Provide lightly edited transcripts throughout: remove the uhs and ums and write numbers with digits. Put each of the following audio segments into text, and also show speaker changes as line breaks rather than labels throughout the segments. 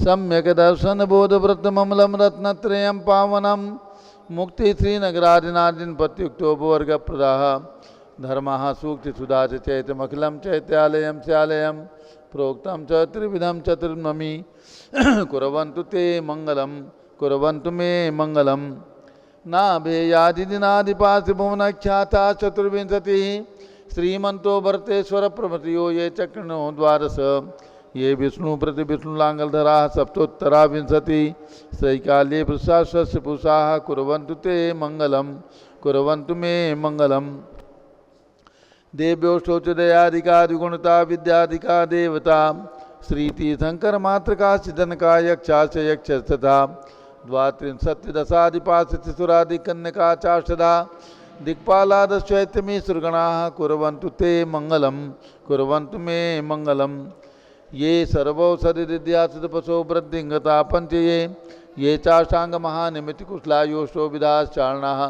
सम्यक दर्शन बोधव्रतममलं रत्नत्रयं पावनं मुक्ति श्रीनगरादिनादिन प्रत्युक्तोपवर्ग प्रदाह धर्मः सूक्ति सुधा चैतमखिलं चैत्यालयं स्यालयं प्रोक्तं च त्रिविधं चतुर्नमी कुर्वन्तु ते मंगलम कुर्वन्तु मे मंगलम नाभेयादिदिनादिपासिभुवनख्याता चतुर्विंशतिः श्रीमन्तो भरतेश्वर प्रभृतियो ये चक्रणो द्वादश ये विष्णु प्रति विष्णुलांगलधरा सप्तोत्तरा विंशति सैकाल्ये पुरुषास्य पुरुषाः कुर्वन्तु ते मंगलम कुर्वन्तु मे मंगलम देव्योष्टोचदयादिकादिगुणता विद्यादिका देवता श्रीति शंकर मात्रका सिद्धनका यक्षा च यक्ष तथा द्वात्रिंशत्तिदशादिपाशतिसुरादिकन्यका चाष्टधा दिक्पालादश्चैत्यमी सुरगणाः कुर्वन्तु ते मंगलम कुर्वन्तु मे मंगलम ये सर्वौषधिद्यासुतपशो वृद्धिंगता पंचये ये चाष्टांग महानिमित्तिकुशलायोष्टो विधाश्चारणाः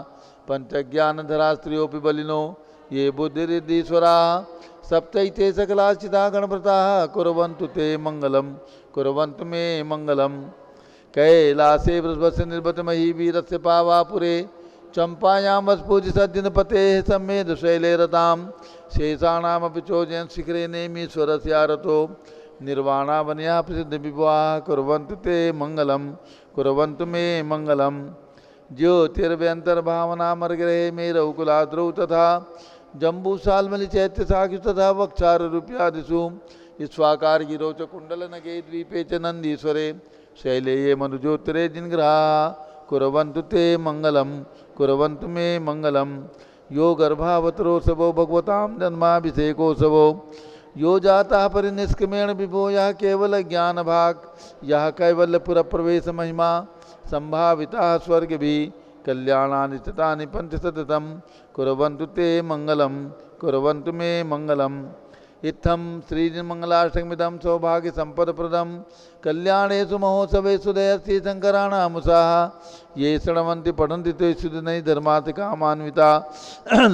पंचज्ञानधरा स्त्रियोऽपि बलिनो ये बुद्धिरिद्धीश्वराः सप्तैते सकलाश्चिता गणव्रताः कुर्वन्तु ते मंगलम कुर्वन्तु मे मंगलम कैलासे वृषभस्य निर्वतमहि वीरस्य पावापुरे चंपायां वस्पूजि सज्जनपतेः सम्मेद शैले रतां शेषाणामपि चोजयन् शिखरे नेमीश्वरस्यारतो निर्वाणावन्याः प्रसिद्ध विभवाः कुर्वन्तु ते मंगलम कुर्वन्तु मे मंगलम ज्योतिर्व्यंतर्भावनामर्ग्रहे मेरौकुलाद्रौ तथा जम्बूसाल्मलि चैत्यसाखि तथा वक्षारूप्यादिषु स्वाकार गिरोच कुंडल नगे द्वीपे च नंदीश्वरे शैले ये मनुज्योतिरे जिनग्रहा कुर्वन्तु ते मंगलम कुर्वन्तु मे मंगलम यो गर्भावतरोत्सवो भगवतां जन्माभिषेकोत्सवो यो जाता परिनिष्क्रमेण विभो यह केवल ज्ञान भाग यह कैवल्यपुर प्रवेश महिमा संभाविता स्वर्ग भी कल्याणानि ततानि पंचशतम कुर्वन्तु ते मंगलम कुर्वन्तु मे मंगलम इत्थं श्रीमंगलाष्टकमिदं सौभाग्य संपदप्रदं कल्याणेषु महोत्सवेषु दयश्री शंकराणामुषाः ये शृण्वन्ति पठन्ति ते सुदिनै धर्मार्थ कामान्विता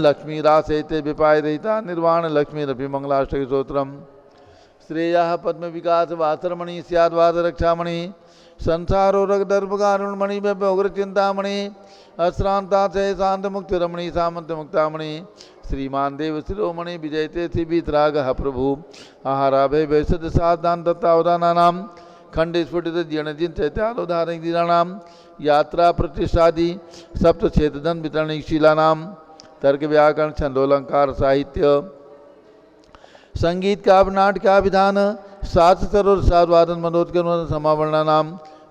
लक्ष्मीरासैते विपायरहिता निर्वाण लक्ष्मीरपि मंगलाष्टक स्तोत्रम् श्रेयः पद्म विकास वासरमणि स्याद्वाद रक्षामणि संसारो रगदर्भकारुणमणि व्यग्र चिंतामणि अश्रांता से शांत मुक्त रमणि सामंत मुक्तामणि श्रीमान देव शिरोमणि विजयते शिवीतराग प्रभु आहाराभय वैशद साधान दत्तावदानानाम खंड स्फुटित जीर्णजिन चैत्यालोधारणीराणाम यात्रा प्रतिष्ठादि सप्त क्षेत्रधन वितरणशीलानाम तर्क व्याकरण छंदोलंकार साहित्य संगीत काव्य नाटका विधान शास्त्र सरोवर साधवादन मनोत्कर्म समावर्णानाम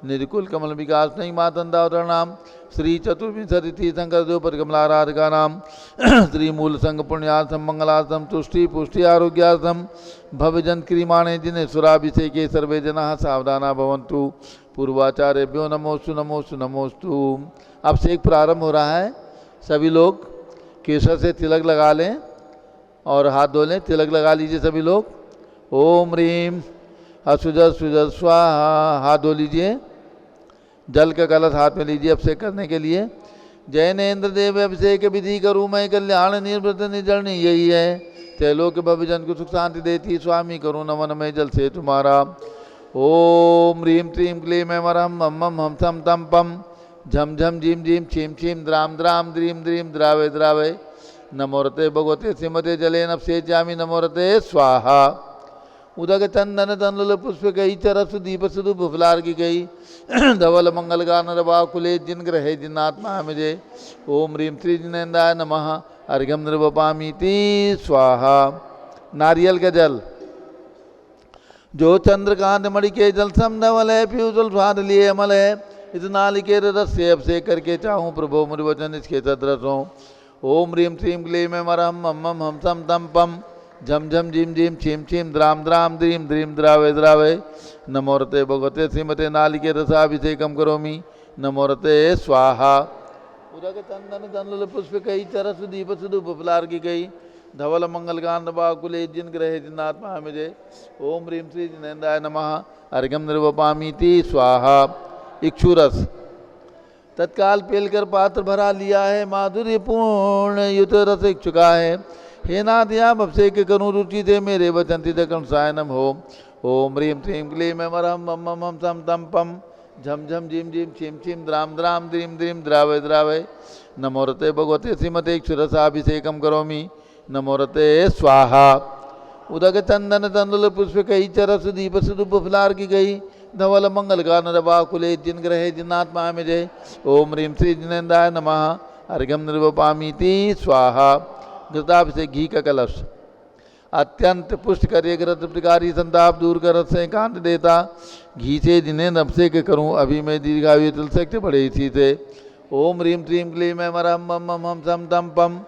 निर्कुल कमल विकास नहीं मातंदावतरणाम श्री चतुर्विंशति तीर्थंकर देव परिकमलाराधका नाम श्री मूल संघ पुण्यार्थम मंगलार्थम तुष्टि पुष्टि आरोग्यार्थम भवजन क्रियमाणे जिन्हें सुराभिषेके सर्वे जना सावधाना भवन्तु पूर्वाचार्यभ्यो नमोस्तु नमोस्तु नमोस्तु। अब से एक प्रारंभ हो रहा है, सभी लोग केसर से तिलक लगा लें और हाथ धो लें। तिलक लगा लीजिए सभी लोग। ओम ह्रीम असुजर सुजर स्वाहा, हाथ धो लीजिए। जल का कलश हाथ में लीजिए अभिषेक करने के लिए। जैनेन्द्र देव अभिषेक विधि करूँ मैं कल्याण निर्वृत निर्जलनी यही है, त्रैलोक भवजन को सुख शांति देती स्वामी करूँ नमन में जल से तुम्हारा। ओम ह्रीम त्रीम क्लीम मरम मम मम हम थम तम पम झम झम झीम झीम छीम छीम द्राम द्राम द्रीम द्रीम द्रावे द्रावे नमोरते भगवते श्रीमते जले नपसे जामी नमोरते स्वाहा। उदक चंदन तंदुल पुष्प गई चरस दीप सुदु बुफलार की गई धवल मंगल गान रवा कुले जिन ग्रहे जिन्नात्मा मुझे। ओम ह्रीम श्री जिनेन्द्राय नमः अर्घ्यम निर्वपामीति स्वाहा। नारियल का जल जो चंद्रकांत मणि के जल सम नवल है पीयूषल स्वाद लिए अमल है, इस नालिके रस से अभिषेक करके चाहूँ प्रभु मुझ वचन इसके सदरसों। ओम ह्रीम श्रीम क्लीम मरम मम मम हम सम तम पम झम झम झीम झीम छीम छीम द्राम द्राम द्रीम द्रीम द्रावे द्रावे नमोरते भगवते श्रीमते नालिके रसाभिषेकम करोमि नमोरते स्वाहा। उदक चंदन तंदुल पुष्प कई चरस दीप सुदु बुफलार की गई धवल मंगल गान बाकुले जिन ग्रहे जिन्नात्मा मुझे। ओम ह्रीम श्री जिनेन्द्राय नमः अर्घ्यम निर्वपामीति स्वाहा। इक्षुरस तत्काल पेलकर पात्र भरा लिया है, माधुर्य पूर्ण युत रस इच्छुका है। हे नाथ आप अभिषेक करूँ रुचि थे मेरे वचन थी दकन सायनम हो। ओम ह्रीं श्रीं क्लीं ऐं मम मम हम सम तम पम झम झम झीम झीम छीम छीम द्राम द्राम द्रीम द्रीम द्रावय द्रावय नमोरते भगवते श्रीमते क्षुरसाभिषेकम करोमि नमोरते स्वाहा। उदक चंदन तंदुल पुष्प कई चरस दीप सुदुप फुलार की गई धवल मंगल गान रवा कुले जिन ग्रहे जिनात्मा में जय। ओम ह्रीं श्री जिनेन्द्राय नमः अर्घ्यम निर्वपामीति स्वाहा। घृताभिषेक घी का कलश अत्यंत पुष्ट कर घृत प्रकारी संताप दूर कर से कांत देता घी से जिन्हें अभिषेक करूं अभी मैं दीर्घायु तुल सकते बड़े इसी से। ओम ह्रीं श्रीं क्लीं ऐं मम मम हम सम तम पम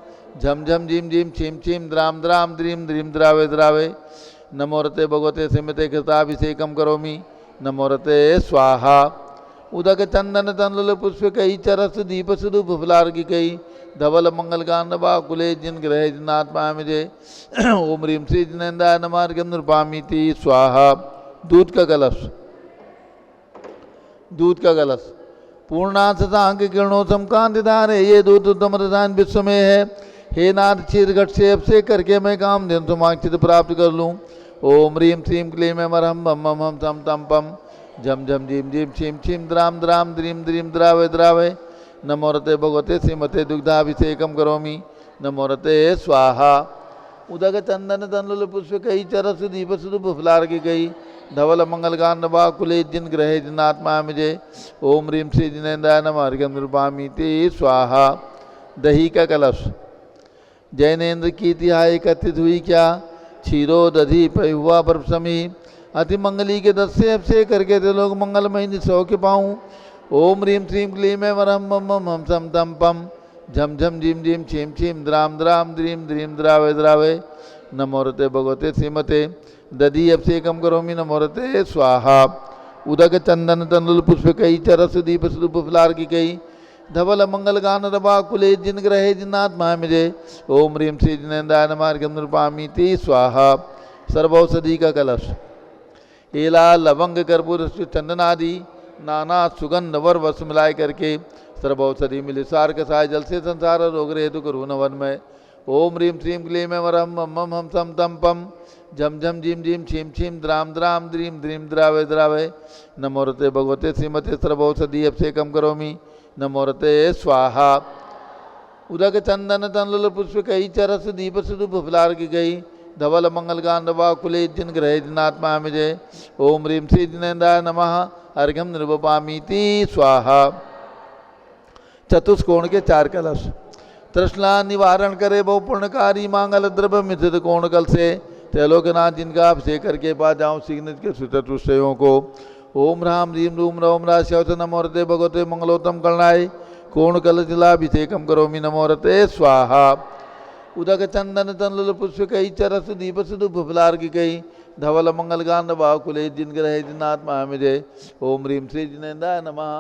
झम झम झीम झीम छीम छीम द्राम द्राम द्रीम द्रीम द्रावे द्रावे नमोरते भगवते सिमते घृताभिषेकम करोमि नमोरते स्वाहा। उदक चंदन तंदुल पुष्प कई चरस दीप सुदुप फुलार की कई धवल मंगल गान कुले जिन ग्रह जिनात्मा मुझे। ओम ह्रीं श्री जिनेन्द्राय नमः अर्घ्यम निर्वपामीति स्वाहा। दूध का कलश पूर्णांशतांक किरणोत्तम कांति धारे ये दूध उत्तम रसायन विश्व में है। हे नाथ क्षीर घट से अभिषेक करके मैं काम दिन समाक्षित प्राप्त कर लूँ। ओम ह्रीं श्रीं क्लीं ऐं मम मम हम तम तम पम झम झम झीम झीम छीम छीम द्राम द्राम द्रीम द्रीम द्रावय द्रावय नमोरते भगवते श्रीमते दुग्धाभिषेकम करोमि नमोरते स्वाहा। उदक चंदन तंदुल पुष्प कई चरस दीप सुदुप फुलार की गई धवल मंगल गान कुले जिन ग्रहे जिनात्मा मुझे। ओम ह्रीं श्री जिनेन्द्राय नमः अर्घ्यम निर्वपामीति स्वाहा। दही का कलश जैनेन्द्र की तिहाई कथित हुई क्या क्षीरो दधि पय हुआ बर्फ समी अति मंगली के दस से अभिषेक करके ते लोग मंगलमय निसौ के पाऊँ। ओम ह्रीं श्रीं क्लीं ऐं मम हम सम तम पम झम झम झीम झीम छीम छीम द्राम द्राम द्रीम द्रीम द्रावय द्रावय नमोरते भगवते श्रीमते दधि अभिषेकम करोमि नमोरते स्वाहा। उदक चंदन तंदुल पुष्प कई चरस दीप सुदुप फुलार की कई धवल मंगल गान रवा कुले जिन ग्रहे जिनात्मा मुझे। ओम ह्रीं श्री जिनेन्द्राय नमः अर्घ्यम निर्वपामीति स्वाहा। सर्वौषधि का कलश एला लवंग कर्पूर चंदन आदि नाना सुगंध वर वस मिलाए करके सर्वौषधि मिले सार कसाय जल से संसार रोग हेतु करूँ वन में। ओम ह्रीं श्रीं क्लीं ऐं मम हम सम तम पम झम झम झीम झीम छीम छीम द्राम द्राम द्रीम द्रीम द्रावय द्रावय नमोरते भगवते श्रीमते सर्वौषधि अभिषेकम करोमि नमोरते स्वाहा। उदक चंदन तंदुल पुष्प कई चरस दीप सुदुप फुलार की गई धवल मंगल गान कुले जिन ग्रहे जिनात्मा मुझे। ओम ह्रीं श्री जिनेन्द्राय नमः अर्घ्यम निर्वपामीति स्वाहा। चतुष्कोण के चार कलश तृष्णा निवारण करे बहु पुण्यकारी मांगल द्रव्य मिथित कोण कल से त्रैलोकनाथ जिनका अभिषेक करके पा जाऊँ सिग्नित के चतुष्टयों को। ओम ह्रां ह्रीं रूम रौम राश्यवच नमोरते भगवते मंगलोत्तम करणाय कोण कल जलाभिषेकम करोमि नमोरते स्वाहा। उदक चंदन तंदुल पुष्प कई चरस दीप सुदुप फुलार की कई धवल मंगल गान कुले जिन ग्रहे जिनात्मा मुझे। ओम ह्रीं श्री जिनेन्द्राय नमः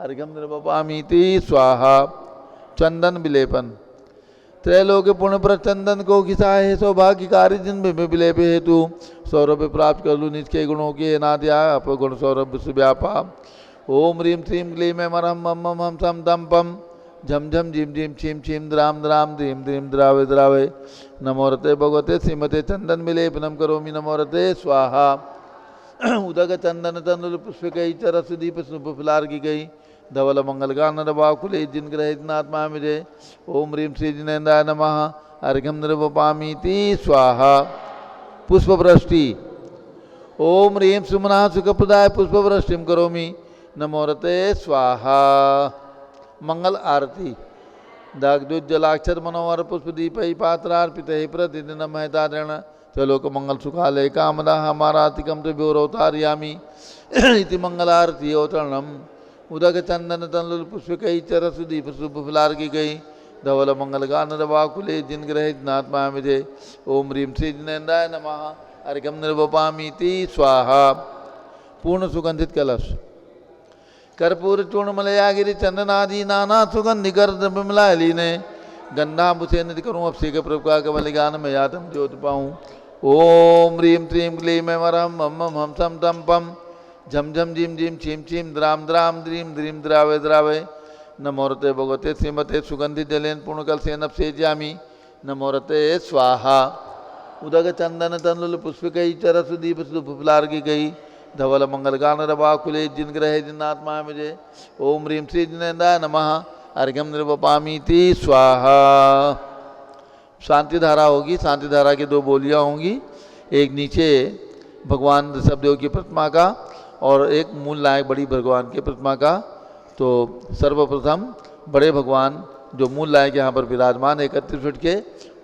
अर्घ्यम निर्वपामीति स्वाहा। चंदन विलेपन त्रैलोक पुण्य पर चंदन को घिसाए सौभाग्यकारी जिन में विलेप हेतु सौरभ प्राप्त कर लूँ निज के गुणों के नाद्या अपगुण सौरभ व्यापा। ओम ह्रीं श्रीं क्लीं ऐं मम हम सम तम पम झम झम झीम झीम छीम छीम द्राम द्राम द्रीम द्रीम द्रावय द्रावय नमोरते भगवते श्रीमते चंदन विलेपनम करोमि नमोरते स्वाहा। उदक चंदन तंदुल पुष्प कई चरस दीप सुदुप फुलार की गई धवल मंगल गान कुले जिन ग्रह जिनात्मा मुझे। ओम ह्रीं श्री जिनेन्द्राय नमः अर्घ्यम निर्वपामीति स्वाहा। पुष्पवृष्टि ओम ह्रीं सुमना सुखप्रदाय पुष्पवृष्टिम करोमि नमोरते स्वाहा। मंगल आरती दागदूत जलाक्षर मनोहर पुष्प दीप पात्रार्पित प्रतिदिन महतारण चलोक मंगल सुखालय कामदा हमारातिकम त्रिभ्योरवतारयामि इति मंगल आरती अवतरणम। उदक चंदन तंदुल पुष्प कई चरस दीप सुप फुलार की गई धवल मंगल गान कुले जिन ग्रह जिनात्मा मुझे। ओम ह्रीं श्री जिनेन्द्राय नमः अर्घ्यम निर्वपामीति स्वाहा। पूर्ण सुगंधित कलश कर्पूर चूर्ण मलयागिरी चंदनादि नाना सुगंधि कर द्रव्य मिलाए लीने गंधा मुझे निधि करूँ अभिषेक प्रभु का कमल गान में यातम ज्योत पाऊँ। ओम ह्रीं श्रीं क्लीं ऐं मम हम सम तम पम झम झम झीम झीम छीम छीम द्राम द्राम द्रीम द्रीम द्रावय द्रावय नमोरते भगवते श्रीमते सुगंधि जलेन पूर्णकल से नपसेजामि नमोरते स्वाहा। उदक चंदन तंदुल पुष्पिकै चरस दीप सुफुलार्गिकै धवल मंगल गान रवाकुले जिन ग्रहे जिन्नात्मा मुझे ओम ह्रीं श्री जिनेन्द्राय नमः अर्घ्यम निर्वपामीति स्वाहा। शांति धारा होगी, शांति धारा की 2 बोलियाँ होंगी, एक नीचे भगवान ऋषभदेव की प्रतिमा का और एक मूल नायक बड़ी भगवान की प्रतिमा का। तो सर्वप्रथम बड़े भगवान जो मूल नायक यहाँ पर विराजमान 31 फीट के,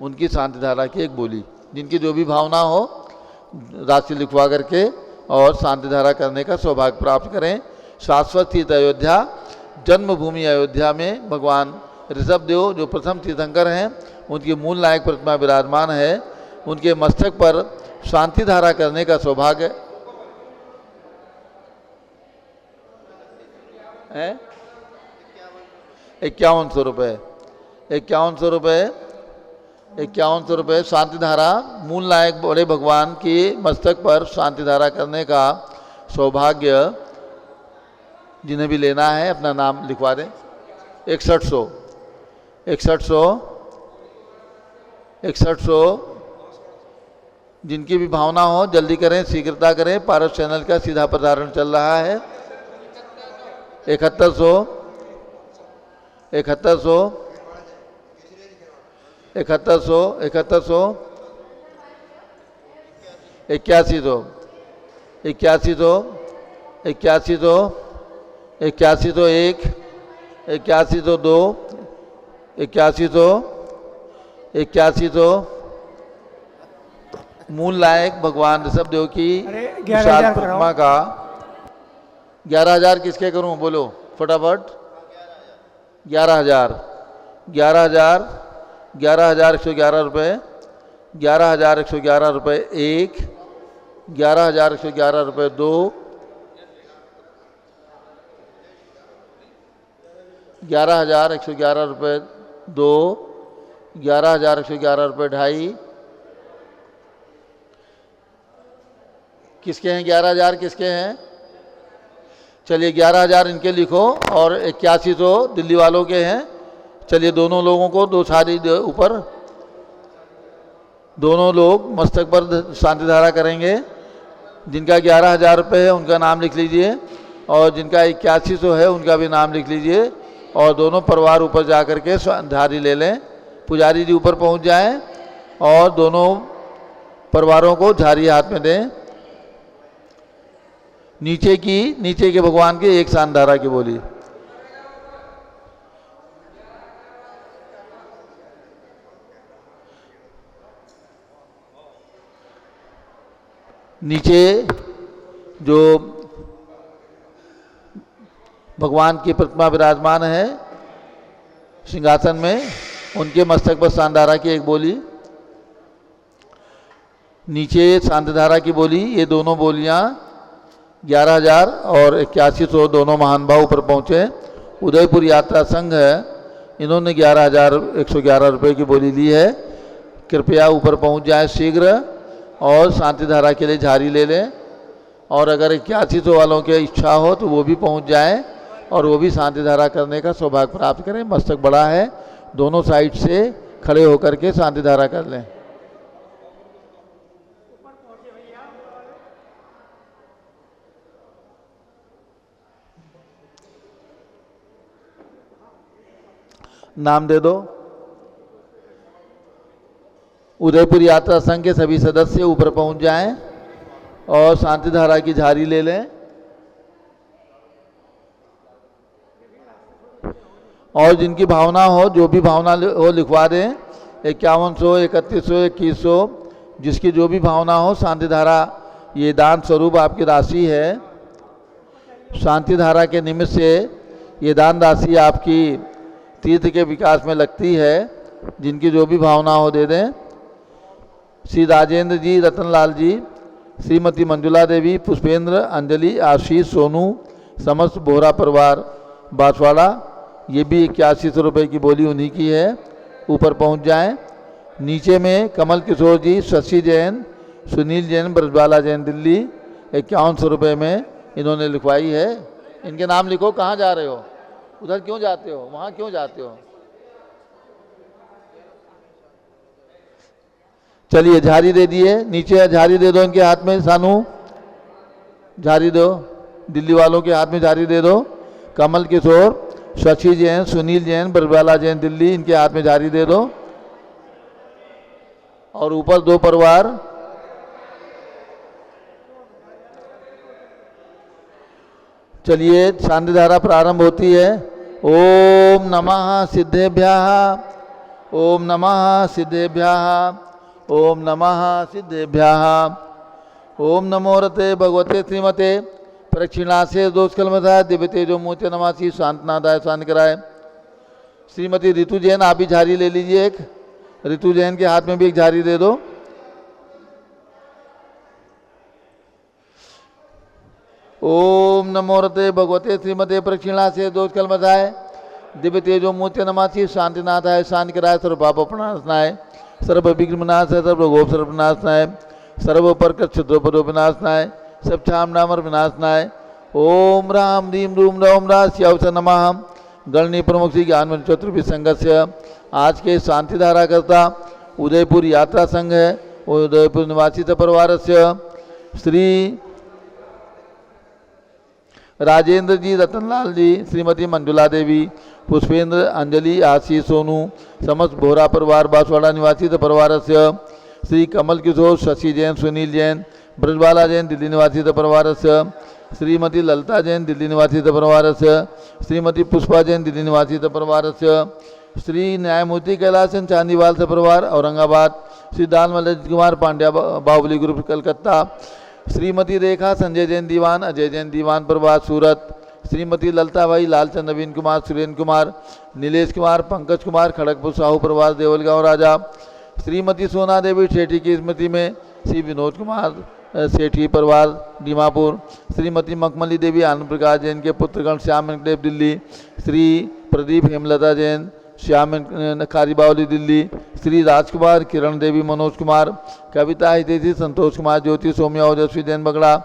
उनकी शांति धारा की एक बोली, जिनकी जो भी भावना हो राशि लिखवा करके और शांति धारा करने का सौभाग्य प्राप्त करें। शाश्वत स्थित अयोध्या जन्मभूमि अयोध्या में भगवान ऋषभदेव जो प्रथम तीर्थंकर हैं, उनकी मूल नायक प्रतिमा विराजमान है। उनके मस्तक पर शांति धारा करने का सौभाग्य है। 5100 रुपये, 5100 रुपये, 5100 रुपये शांति धारा मूल नायक बड़े भगवान की मस्तक पर शांति धारा करने का सौभाग्य जिन्हें भी लेना है अपना नाम लिखवा दें। 6100, 6100, 6100 जिनकी भी भावना हो जल्दी करें, शीघ्रता करें। पारस चैनल का सीधा प्रसारण चल रहा है। 7100, 7100, 7100, 7100, 8100, 8100, 8100, 8101, 8102, 8100, 8100 मूल नायक भगवान ऋषभदेव की विशाल प्रतिमा का 11,000 किसके करूं बोलो फटाफट। 11,000, 11,000, 11,111 रुपये, 11,111 रुपये 1, 11,111 रुपये 2, 11,111 रुपये 2, 11,111 रुपये 2.5। किसके हैं 11,000 किसके हैं? चलिए 11,000 इनके लिखो और 8100 दिल्ली वालों के हैं। चलिए दोनों लोगों को 2 साड़ी ऊपर, दोनों लोग मस्तक पर शांति धारा करेंगे। जिनका 11,000 रुपये है उनका नाम लिख लीजिए और जिनका 8100 है उनका भी नाम लिख लीजिए और दोनों परिवार ऊपर जा कर के धारी ले लें। पुजारी जी ऊपर पहुंच जाएं और दोनों परिवारों को झारी हाथ में दें। नीचे के भगवान की एक शांति धारा की बोली। नीचे जो भगवान की प्रतिमा विराजमान है सिंहासन में, उनके मस्तक पर शांति धारा की एक बोली। नीचे शांति धारा की बोली। ये दोनों बोलियां 11,000 और 8100 दोनों महान भाव ऊपर पहुँचे। उदयपुर यात्रा संघ है, इन्होंने 11,111 रुपये की बोली ली है। कृपया ऊपर पहुँच जाए शीघ्र और शांति धारा के लिए झारी ले लें। और अगर 8100 वालों की इच्छा हो तो वो भी पहुँच जाए और वो भी शांति धारा करने का सौभाग्य प्राप्त करें। मस्तक बड़ा है, दोनों साइड से खड़े होकर के शांति धारा कर लें। नाम दे दो। उदयपुर यात्रा संघ के सभी सदस्य ऊपर पहुंच जाएं और शांति धारा की झारी ले लें। और जिनकी भावना हो, जो भी भावना हो लिखवा दें। 5100, 3100, 2100 जिसकी जो भी भावना हो। शांति धारा ये दान स्वरूप आपकी राशि है। शांति धारा के निमित्त से ये दान राशि आपकी तीर्थ के विकास में लगती है। जिनकी जो भी भावना हो दे दें। श्री राजेंद्र जी, रतनलाल जी, श्रीमती मंजुला देवी, पुष्पेंद्र, अंजलि, आशीष, सोनू, समस्त बोहरा परिवार बांसवाड़ा, ये भी 8100 रुपये की बोली उन्हीं की है। ऊपर पहुंच जाएं। नीचे में कमल किशोर जी, शशि जैन, सुनील जैन, ब्रजबाला जैन दिल्ली, 5100 रुपये में इन्होंने लिखवाई है। इनके नाम लिखो। कहाँ जा रहे हो? उधर क्यों जाते हो? वहाँ क्यों जाते हो? चलिए झाड़ी दे दिए, नीचे झाड़ी दे दो इनके हाथ में, सानू झाड़ी दो, दिल्ली वालों के हाथ में झाड़ी दे दो। कमल किशोर, शशि जैन, सुनील जैन, ब्रजबाला जैन दिल्ली, इनके हाथ में झाड़ी दे दो। और ऊपर 2 परिवार, चलिए शांति धारा प्रारंभ होती है। ओम नमः सिद्धेभ्यः, ओम नमः सिद्धेभ्यः, ओम नमः सिद्धेभ्यः। ओम नमो रते भगवते श्रीमते प्रक्षिणासे दोषकलमताय दिव्य तेजो मूर्ति नमासी शांतनादाय शांत कराए। श्रीमती ऋतु जैन, आप भी झाड़ी ले लीजिए एक, ऋतु जैन के हाथ में भी एक झाड़ी दे दो। ओम नमो रते भगवते श्रीमते प्रक्षिणासे दोषकलमताय दिव्य तेजो मूर्ति नमासी शांतिनाथाय शांति कराय। सर्व पाप प्रणाशनाय, सर्व विघ्ननाशाय, सर्व रोग सर्वनाशनाय, सर्व प्रकट क्षत्रोपदो विनाशनाय, सब छाम नामर विनाशनाय। ओम राम रीम रूम रौम रास्यावस नमः। गणनी प्रमुख श्री ज्ञान चतुर्भि संघस्य आज के शांति धारा करता उदयपुर यात्रा संघ है, उदयपुर निवासी परिवार से श्री राजेंद्र जी, रतनलाल जी, श्रीमती मंजुला देवी, पुष्पेंद्र, अंजलि, आशीष, सोनू, समस्त बोहरा परिवार बांसवाड़ा निवासी परिवार से श्री कमल किशोर, शशि जैन, सुनील जैन, ब्रजबाला जैन दिल्ली निवासी परिवार से श्रीमती ललिता जैन दिल्ली निवासी परिवार से श्रीमती पुष्पा जैन दिल्ली निवासी परिवार से श्री न्यायमूर्ति कैलासन चांदीवाल से परिवार औरंगाबाद, श्री दानमल कुमार पांड्या बाहुबली ग्रुप कलकत्ता, श्रीमती रेखा संजय जैन दीवान, अजय जैन दीवान प्रभात सूरत, श्रीमती ललिता भाई, लालचंद, नवीन कुमार, सुरेंद्र कुमार, नीलेश कुमार, पंकज कुमार, खड़गपुर साहू प्रभात देवलगांव राजा, श्रीमती सोना देवी सेठी की स्मृति में श्री विनोद कुमार सेठी परिवार दीमापुर, श्रीमती मखमली देवी, आनंद प्रकाश जैन के पुत्रगण श्याम वेंकटेश दिल्ली, श्री प्रदीप हेमलता जैन श्याम खारीबावली दिल्ली, श्री राजकुमार, किरण देवी, मनोज कुमार, कविता हितेशी, संतोष कुमार, ज्योति, सौम्या, ओजस्वी जैन बगड़ा,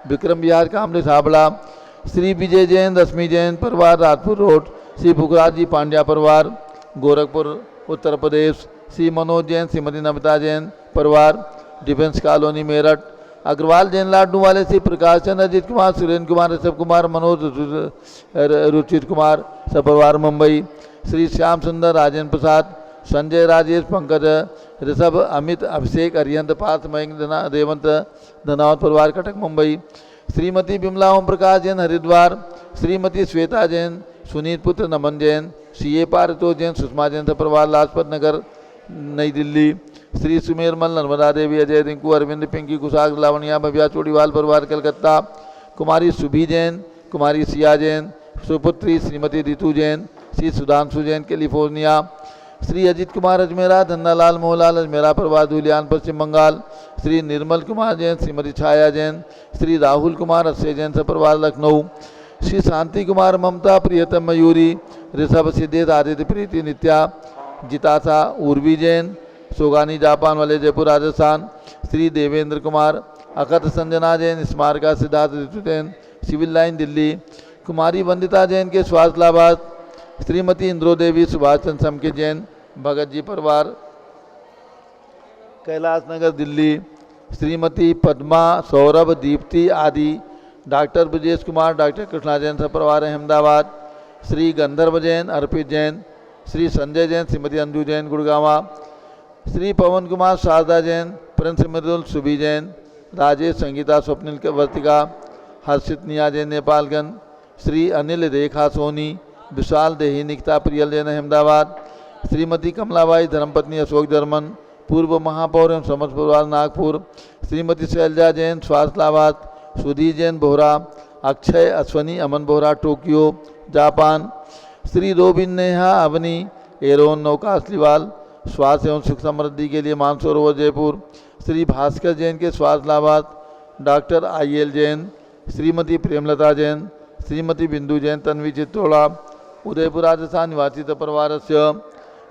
विक्रम विहार कामले साबड़ा, श्री विजय जैन, रश्मि जैन परिवार राजपुर रोड, श्री भुगराज जी पांड्या परिवार गोरखपुर उत्तर प्रदेश, श्री मनोज जैन, श्रीमती नमिता जैन परिवार डिफेंस कॉलोनी मेरठ, अग्रवाल जैन लाडू वाले श्री प्रकाश चंद्र, अजित कुमार, सुरेंद्र कुमार, ऋषभ कुमार, मनोज, रुचित कुमार सब परिवार मुंबई, श्री श्याम सुंदर, राजेंद्र प्रसाद, संजय, राजेश, पंकज, ऋषभ, अमित, अभिषेक, अरिहंत, पार्थ, मयंक, रेवंत धनावत परिवार कटक मुंबई, श्रीमती बिमला ओम प्रकाश जैन हरिद्वार, श्रीमती श्वेता जैन, सुनीत पुत्र नमन जैन, सीए पारितो जैन, सुषमा जैन परिवार लाजपत नगर नई दिल्ली, श्री सुमेरमल, नर्मदा देवी, अजय, रिंकू, अरविंद, पिंकी, कुशाग, लावणिया, भव्या, चोड़ीवाल परिवार कलकत्ता, कुमारी सुभी जैन, कुमारी सिया जैन, सुपुत्री श्रीमती ऋतु जैन, श्री सुधांशु जैन कैलिफोर्निया, श्री अजित कुमार अजमेरा, धन्नालाल मोहनलाल अजमेरा परिवार धुलियान पश्चिम बंगाल, श्री निर्मल कुमार जैन, श्रीमती छाया जैन, श्री राहुल कुमार अक्षय जैन परिवार लखनऊ, श्री शांति कुमार, ममता, प्रियतम, मयूरी, ऋषभ, सिद्धेश, आदित्य, प्रीति, नित्या, जितासा, उर्वी जैन, सोगानी जापान वाले जयपुर राजस्थान, श्री देवेंद्र कुमार, अकत, संजना जैन, स्मारका, सिद्धार्थ ऋतु जैन सिविल लाइन दिल्ली, कुमारी वंदिता जैन के स्वास्थ्य लाभार्थ, श्रीमती इंद्रो देवी, सुभाष चंद्र समके जैन, भगत जी परिवार कैलाश नगर दिल्ली, श्रीमती पद्मा, सौरभ, दीप्ति आदि, डॉक्टर ब्रजेश कुमार, डॉक्टर कृष्णा जैन सब परिवार अहमदाबाद, श्री गंधर्व जैन, अर्पित जैन, श्री संजय जैन, श्रीमती अंजू जैन गुड़गावा, श्री पवन कुमार, शारदा जैन, प्रिंस मृदुल, सुबी जैन, राजेश, संगीता, स्वप्निल वर्तिका, हर्षित, निया जैन नेपालगंज, श्री अनिल, रेखा सोनी, विशाल देही, निकिता, प्रियल जैन अहमदाबाद, श्रीमती कमलाबाई, धर्मपत्नी अशोक जर्मन, पूर्व महापौर एवं समस्त परिवार नागपुर, श्रीमती शैलजा जैन, स्वास्थ्य लाभार्थ, Sudhir Jain Bohra, Akshay, Ashwani, Aman Bohra, Tokyo Japan, Shri Robin, Neha, Avani, Aaron, Nauka Asliwal, स्वास्थ्य एवं सुख समृद्धि के लिए मानसरोवर जयपुर, श्री भास्कर जैन के स्वास्थ्य लाभार्थ, डॉक्टर IL जैन, श्रीमती प्रेमलता जैन, श्रीमती बिंदु जैन, तन्वी चित्तौड़ा, उदयपुर राजस्थान निवासी परिवार से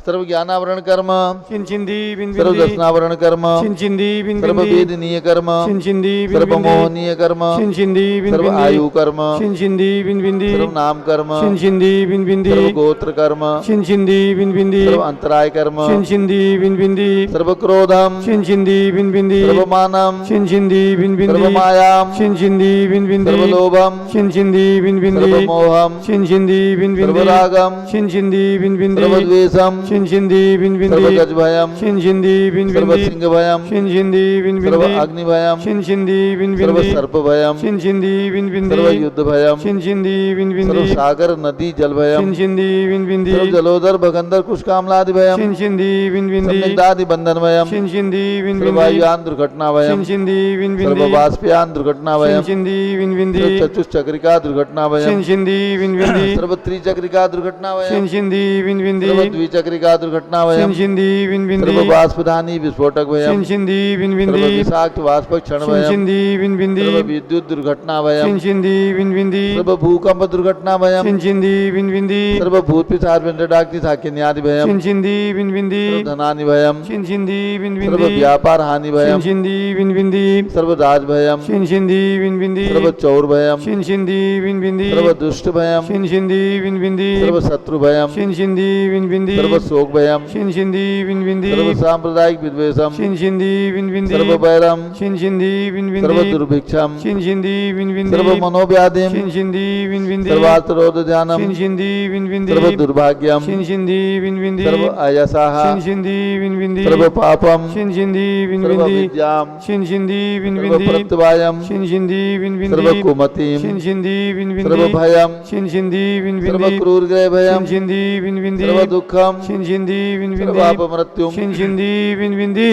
सर्व ज्ञानावरण कर्म
चिंचिंदी बिन
सर्व
बिंदी
दर्शनावरण कर्म
चिंचिंदी बिन
सर्व
बिंदी
वेदनीय कर्म
चिंचिंदी बिन
सर्व
बिंदी
मोहनीय कर्म
चिंचिंदी बिन
सर्व
बिंदी
आयु कर्म
चिंचिंदी बिन बिंदी
सर्व नाम कर्म
चिंचिंदी बिन बिंदी
सर्व गोत्र कर्म
चिंचिंदी बिन बिंदी
सर्व अंतराय कर्म
चिंचिंदी बिन बिंदी
सर्व क्रोधम
चिंचिंदी बिन बिंदी
सर्व मानम
चिंचिंदी बिन
सर्व
बिंदी
मायाम
चिंचिंदी बिन बिंदी
सर्व लोभम
चिंचिंदी बिन बिंदी
सर्व मोहम
चिंचिंदी बिन
सर्व
बिंदी
रागम
चिंचिंदी बिन बिंदी
सर्व द्वेषम
चिंचिंदी बिन
सर्व
बिंदी
गज भयम
चिंचिंदी बिन
सर्व
बिंदी
सिंह भयम
चिंचिंदी बिन
सर्व
बिंदी
अग्नि भयम
चिंचिंदी बिन
सर्व
बिंदी
सर्प भयम
चिंचिंदी बिन बिंदी
सर्व युद्ध भयम
चिंचिंदी बिन
सर्व
बिंदी
सागर नदी जल भयम
चिंचिंदी बिन बिंदी
सर्व जलोदर भगंदर कुशकामलादि भयम
चिंचिंदी बिन बिंदी
संदिग्धादि बंधन भयम
चिंचिंदी बिन
सर्व
बिंदी
वायुयान दुर्घटना भयम
चिंचिंदी बिन
सर्व
बिंदी
बाष्पयान दुर्घटना भयम
चिंचिंदी बिन बिंदी
सर्व चतुश्चक्रिका दुर्घटना भयम
चिंचिंदी बिन बिंदी
सर्व त्रिचक्रिका दुर्घटना भयम
चिंचिंदी बिन बिंदी
सर्व द्विचक्रिका दुर्घटना भयम
चिंचिंदी बिन बिंदी
सर्व बाष्पधानी विस्फोटक भयम
चिंचिंदी बिन
सर्व
बिंदी
विषाक्त वाष्प क्षण भयम
चिंचिंदी बिन बिंदी
सर्व विद्युत दुर्घटना भयम
चिंचिंदी बिन बिंदी
सर्व भूकंप दुर्घटना भयम
चिंचिंदी बिन बिंदी
सर्व भूत पिशाच डाक्ति साकिन्यादि भयम
चिंचिंदी बिन बिंदी
सर्व धनानि भयम
चिंचिंदी बिन
सर्व
बिंदी
व्यापार हानि भयम
चिंचिंदी बिन बिंदी
सर्व राज भयम
चिंचिंदी बिन बिंदी
सर्व चौर भयम
चिंचिंदी बिन बिंदी
सर्व दुष्ट भयम
चिंचिंदी बिन बिंदी
सर्व शत्रु भयम
चिंचिंदी बिन बिंदी
सर्व शोक भयम
चिंचिंदी बिन बिंदी
सर्व सांप्रदायिक विद्वेषम
चिंचिंदी बिन बिंदी
सर्व वैरम
चिंचिंदी बिन
सर्व
बिंदी
दुर्भिक्षम
चिंचिंदी बिन बिंदी
सर्व मनोव्याधिम
चिंचिंदी बिन बिंदी
सर्वार्थरोध ध्यानम
चिंचिंदी बिन बिंदी
सर्व दुर्भाग्यम
चिंचिंदी बिन बिंदी
सर्व अयसाह
चिंचिंदी बिन बिंदी
सर्व पापम
चिंचिंदी बिन
सर्व
बिंदी
विद्याम
चिंचिंदी बिन
सर्व
बिंदी
प्रत्यवायम
चिंचिंदी बिन
सर्व
बिंदी
कुमतिम
चिंचिंदी बिन
सर्व
बिंदी
भयम
चिंचिंदी बिन
सर्व
बिंदी
क्रूर ग्रह भयम
चिंचिंदी बिन बिंदी
सर्व दुखम
चिंचिंदी बिन
सर्व
बिंदी
अपमृत्युम
चिंचिंदी बिन बिंदी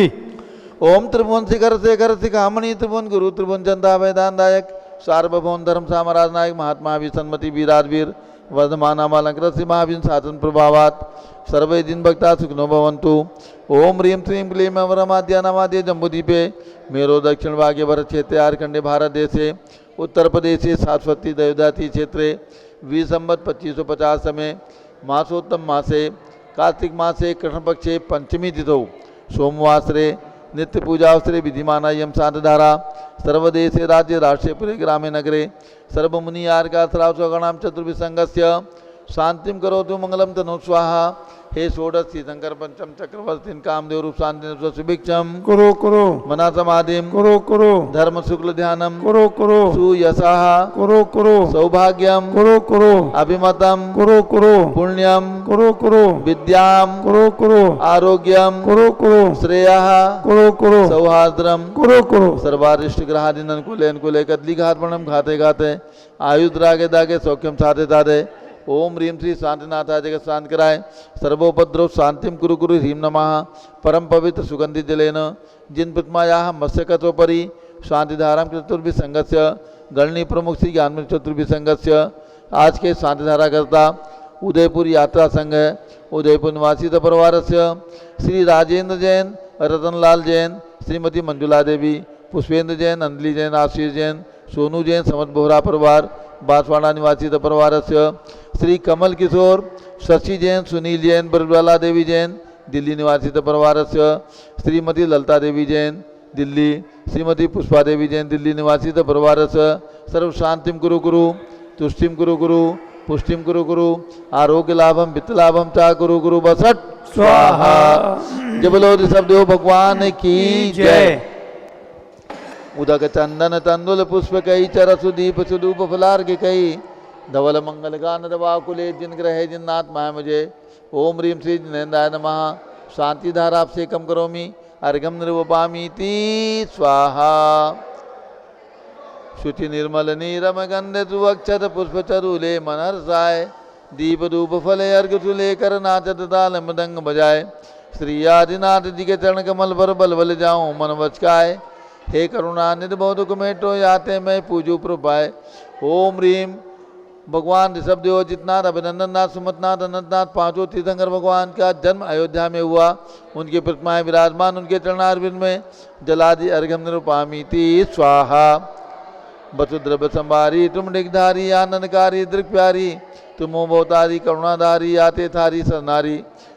ओम त्रिभुवन शिखर शेखर शिखामणि त्रिभुवन गुरु त्रिभुवन जनता वैदानदायक सार्वभौम धर्म सामराज नायक महात्मा विसन्मति वीराजवीर वर्धमानामलंकृत श्री महावीर शासन प्रभावात सर्वे दिन भक्ता सुखनो भवन्तु। ओम ह्रीं श्रीं क्लीं अवरमाद्या नमाद्य जम्बूद्वीपे मेरो दक्षिण भागे भरत क्षेत्रे आर्कंडे भारत देशे उत्तर प्रदेशे सारस्वती देवदाती क्षेत्रे विसंवत 2550 समय मासोत्तम मासे कार्तिक मासे कृष्णपक्षे पंचमी तिथौ सोमवासरे नित्य पूजावसरे विधिमानायम साधधारा सर्वदेशे राज्य राष्ट्रे पुरे ग्रामे नगरे सर्वमुनि आर्का श्रावसगणाम चतुर्विसंगस्य शांतिम करोतु मंगलम तनु स्वाहा। हे षोडश शंकर पंचम चक्रवर्ती कामदेव रूप शांति सुभिक्षम
करो करो
मना समाधिम
करो करो
धर्म शुक्ल ध्यानम
करो करो
सुयसाह
करो करो
सौभाग्यम
करो करो
अभिमतम
करो करो
पुण्यम
करो करो
विद्याम
करो करो
आरोग्यम
करो करो
श्रेयः
करो करो
सौहार्द्रम
करो करो
सर्वारिष्ट ग्रहादीन अनुकूले अनुकूले कदली घातपणम घाते घाते आयुद्रागे दागे सौख्यम साधे साधे। ओम ह्रीं श्री शांतिनाथाय जगत शांत कराय सर्वोपद्रव शांतिम कुरु कुरु ह्रीं नमः परम पवित्र सुगंधित जलेन जिन प्रतिमायाः मत्स्यकथोपरि शांतिधारां चतुर्भिसंगस्य गणनी प्रमुख श्री ज्ञानमणि चतुर्भिसंगस्य आज के शांतिधारा करता उदयपुर यात्रा संघ है उदयपुर निवासी परिवार से श्री राजेंद्र जैन रतनलाल जैन श्रीमती मंजुला देवी पुष्पेंद्र जैन अंजलि जैन आशीष जैन सोनू जैन समत बोहरा परिवार बांसवाड़ा निवासी परिवार से श्री कमल किशोर शशि जैन सुनील जैन बरवाला देवी जैन दिल्ली निवासी परिवार से श्रीमती ललिता देवी जैन दिल्ली श्रीमती पुष्पा देवी जैन दिल्ली निवासी परिवार से सर्व शांतिम कुरु कुरु तुष्टिम कुरु कुरु पुष्टिम कुरु कुरु आरोग्य लाभम वित्त लाभम चा कुरु कुरु बसट स्वाहा। जय बोलो ऋषभ देव भगवान की जय। उदक चंदन तंदुल पुष्प कई चरसु दीप सुदूप फलार्घ कई धवल मंगल गान दवाकुले जिन ग्रहे जिन्नाथ माय मुझे। ओम ह्रीं श्री जिनेन्द्राय नमः शांति धारा आपसे कम करोमि अर्घम निर्वपामीति स्वाहा। शुचि निर्मल नीरम गंध सुवक्षत पुष्प चरुले मनहर्षाय दीप धूप फले अर्घ सुले कर नाचत ताल मृदंग बजाए। श्री आदिनाथ जी के चरण कमल पर बल बल जाऊं मन वचकाय। हे करुणा निर्बोध कुमेटो याते मैं पूजू प्रपाय। ओम ह्रीं भगवान ऋषभ देव जितनाथ अभिनंदन नाथ सुमतनाथ अनंतनाथ पांचों तीर्थंकर भगवान का जन्म अयोध्या में हुआ। उनकी प्रतिमाएं विराजमान उनके चरणारविंद में जलादि अर्घ्यम निरूपामीति स्वाहा। वसुद्रव्य संभारी तुम डिगधारी आनंदकारी दृक् प्यारी तुम भवतारी करुणाधारी आते थारी सरनारी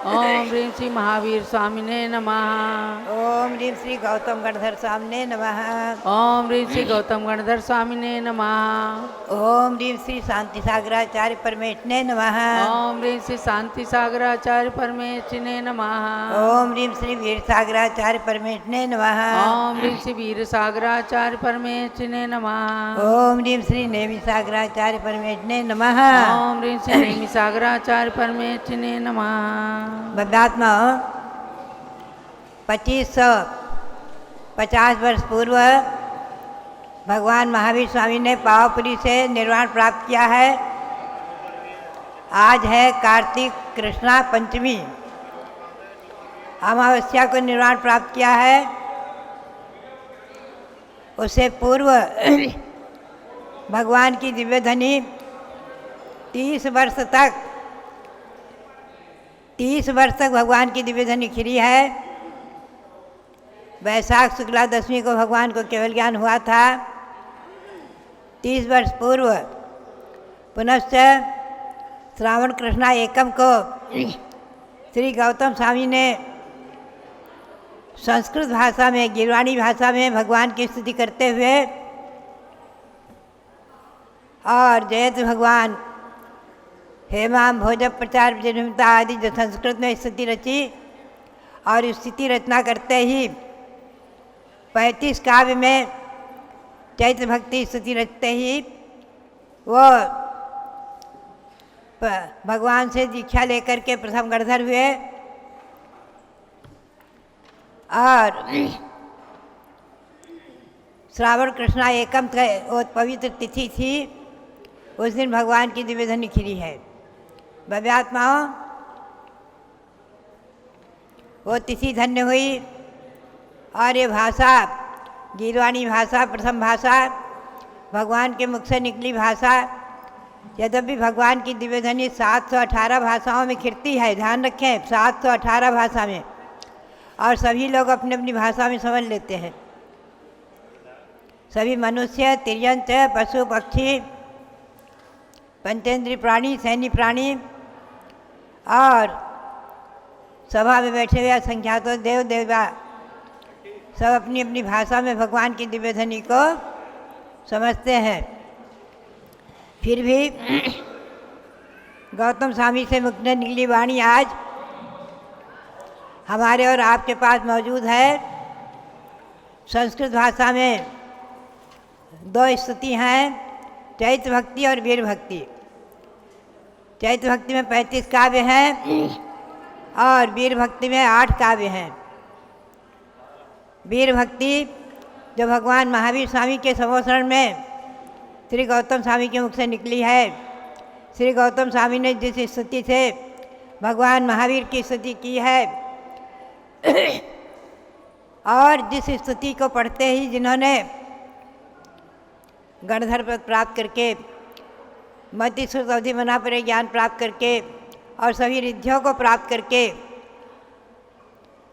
ओम ह्रीं श्री महावीर स्वामिने नमः।
ओम ह्रीं श्री गौतम गणधर स्वामिने नमः।
ओम ह्रीं श्री गौतम गणधर स्वामिने नमः।
ओम ह्रीं श्री शांति सागराचार्य परमेश्वरने नमः।
ओम ह्रीं श्री शांति सागराचार्य परमेश्वरने नमः।
ओम ह्रीं श्री वीर सागराचार्य परमेश्वरने नमः।
ओम ह्रीं श्री वीर सागराचार्य परमेश्वरने नमः।
ओम ह्रीं श्री नेमि सागराचार्य परमेश्वरने नमः।
ओम ह्रीं श्री नेमि सागराचार्य परमेश्वरने नमः।
बद्धात्मा 2550 वर्ष पूर्व भगवान महावीर स्वामी ने पावपुरी से निर्वाण प्राप्त किया है। आज है कार्तिक कृष्णा पंचमी, अमावस्या को निर्वाण प्राप्त किया है। उससे पूर्व भगवान की दिव्य ध्वनि 30 वर्ष तक भगवान की दिव्य ध्वनि खिरी है। वैशाख शुक्ला दशमी को भगवान को केवल ज्ञान हुआ था। 30 वर्ष पूर्व पुनश्च श्रावण कृष्णा एकम को श्री गौतम स्वामी ने संस्कृत भाषा में, गिरवाणी भाषा में भगवान की स्तुति करते हुए और जयत भगवान हेमाम भोज प्रचार विजयता आदि जो संस्कृत में स्थिति रची और स्थिति रचना करते ही 35 काव्य में चैत्र भक्ति स्तुति रचते ही वो भगवान से दीक्षा लेकर के प्रथम गणधर हुए। और श्रावण कृष्णा एकम वो पवित्र तिथि थी, उस दिन भगवान की दिव्य ध्वनि खिली है। भव्यात्माओं, वो तिथि धन्य हुई और ये भाषा गीरवाणी भाषा, प्रथम भाषा, भगवान के मुख से निकली भाषा। यद्यपि भगवान की दिव्य ध्वनि 718 भाषाओं में खिरती है, ध्यान रखें, 718 भाषा में, और सभी लोग अपनी अपनी भाषा में समझ लेते हैं। सभी मनुष्य, तिर्यंत, पशु पक्षी, पंचेंद्रीय प्राणी, सैन्य प्राणी और सभा में बैठे हुए संख्यातों देव देवता सब अपनी अपनी भाषा में भगवान की दिव्य ध्वनि को समझते हैं। फिर भी गौतम स्वामी से मुख में निकली वाणी आज हमारे और आपके पास मौजूद है। संस्कृत भाषा में 2 स्तुति हैं, चैत्र भक्ति और वीर भक्ति। चैत्र भक्ति में 35 काव्य हैं और वीर भक्ति में 8 काव्य हैं। वीर भक्ति जो भगवान महावीर स्वामी के संवत्सरण में श्री गौतम स्वामी के मुख से निकली है। श्री गौतम स्वामी ने जिस स्तुति से भगवान महावीर की स्तुति की है और जिस स्तुति को पढ़ते ही जिन्होंने गणधर पद प्राप्त करके, मति श्रुत अवधि मना पर ज्ञान प्राप्त करके और सभी रिद्धियों को प्राप्त करके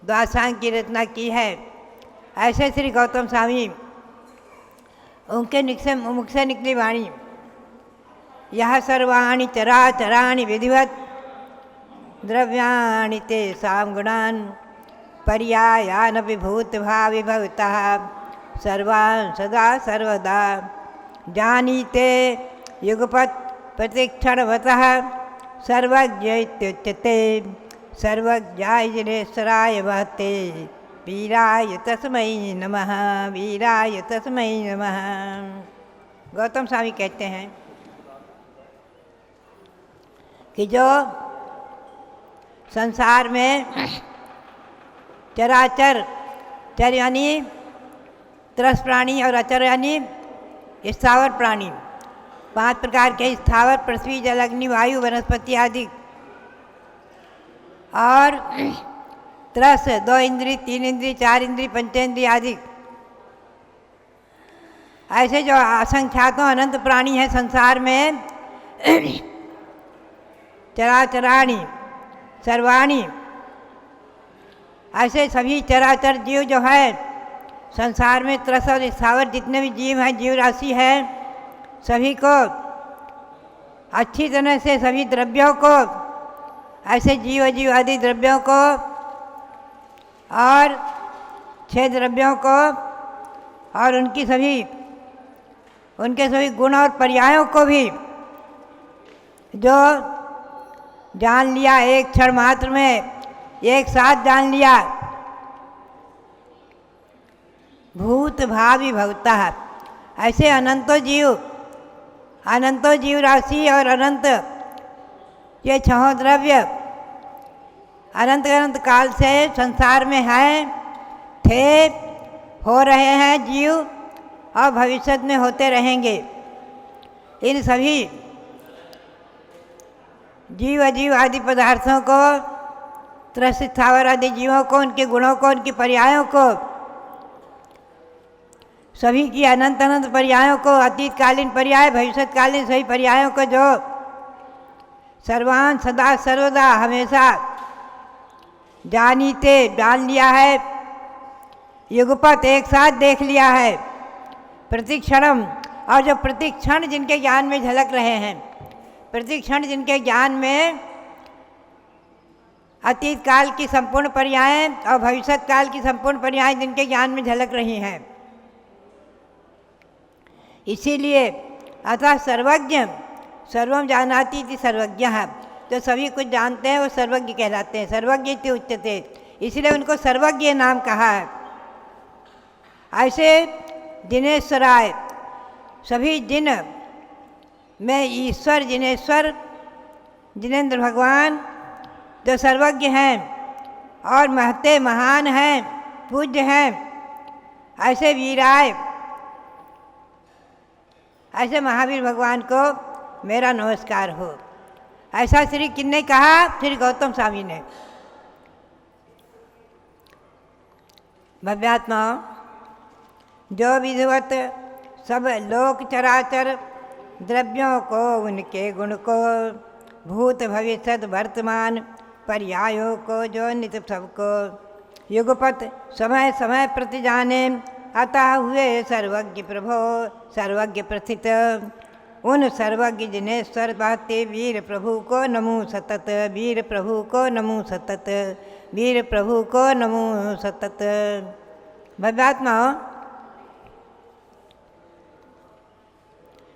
द्वादशांग की रचना की है, ऐसे श्री गौतम स्वामी उनके मुख से निकली वाणी, यह सर्वाणि चराचराणि विधिवत द्रव्याणि ते साम गुणान पर्यायानपि भूतभावि भवतः सर्वान् सदा सर्वदा जानीते युगपत् प्रतिक्षणवतः सर्वज्ञ इत्युच्यते सर्वज्ञाय जिनेश्वराय वहते वीराय तस्मै नमः, वीराय तस्मै नमः। गौतम स्वामी कहते हैं कि जो संसार में चराचर, चर यानी त्रस प्राणी और अचर यानी स्थावर प्राणी, 5 प्रकार के स्थावर, पृथ्वी, जल, अग्नि, वायु, वनस्पति आदि, और त्रस 2 इंद्रिय, 3 इंद्रिय, 4 इंद्रिय, पंचेंद्रिय आदि, ऐसे जो असंख्यातों अनंत प्राणी हैं संसार में। चराचराणि सर्वाणि, ऐसे सभी चराचर जीव जो है संसार में, त्रस और स्थावर जितने भी जीव हैं, जीव राशि है, सभी को अच्छी तरह से, सभी द्रव्यों को ऐसे जीव जीव आदि द्रव्यों को और 6 द्रव्यों को और उनके सभी गुण और पर्यायों को भी जो जान लिया एक क्षण मात्र में, एक साथ जान लिया, भूत भावि भवता, ऐसे अनंतों जीव राशि और अनंत ये 6 द्रव्य अनंत काल से संसार में हैं, थे, हो रहे हैं जीव और भविष्य में होते रहेंगे। इन सभी जीव अजीव आदि पदार्थों को, त्रस्त स्थावर आदि जीवों को, उनके गुणों को, उनकी पर्यायों को, सभी की अनंत पर्यायों को, अतीतकालीन पर्याय, भविष्यकालीन सभी पर्यायों को जो सर्वान सदा सर्वदा हमेशा जान लिया है, युगपत एक साथ देख लिया है, प्रतिक्षणम, और जो प्रतिक्षण जिनके ज्ञान में झलक रहे हैं, प्रतिक्षण जिनके ज्ञान में अतीत काल की संपूर्ण पर्यायें और भविष्यत काल की संपूर्ण पर्यायें जिनके ज्ञान में झलक रही हैं। इसीलिए अतः सर्वज्ञ सर्वम जानाति इति सर्वज्ञः, जो सभी कुछ जानते हैं वो सर्वज्ञ कहलाते हैं, सर्वज्ञ इति उच्यते, इसलिए उनको सर्वज्ञ नाम कहा है। ऐसे जिनेश्वराय, सभी जिन में ईश्वर जिनेश्वर जिनेन्द्र भगवान जो सर्वज्ञ हैं और महते महान हैं, पूज्य हैं, ऐसे वीराय, ऐसे महावीर भगवान को मेरा नमस्कार हो। ऐसा श्री किन्ने कहा? श्री गौतम स्वामी ने। भव्यात्माओं, जो विधिवत सब लोक चराचर द्रव्यों को, उनके गुण को, भूत भविष्यत वर्तमान पर्यायों को, जो नित्य सबको युगपत समय समय प्रति जाने, अतः हुए सर्वज्ञ प्रभो सर्वज्ञ प्रथित, उन सर्वज्ञ जिनेश्वर बहते वीर प्रभु को नमो सतत, वीर प्रभु को नमो सतत, वीर प्रभु को नमो सतत। भव्यात्माओं,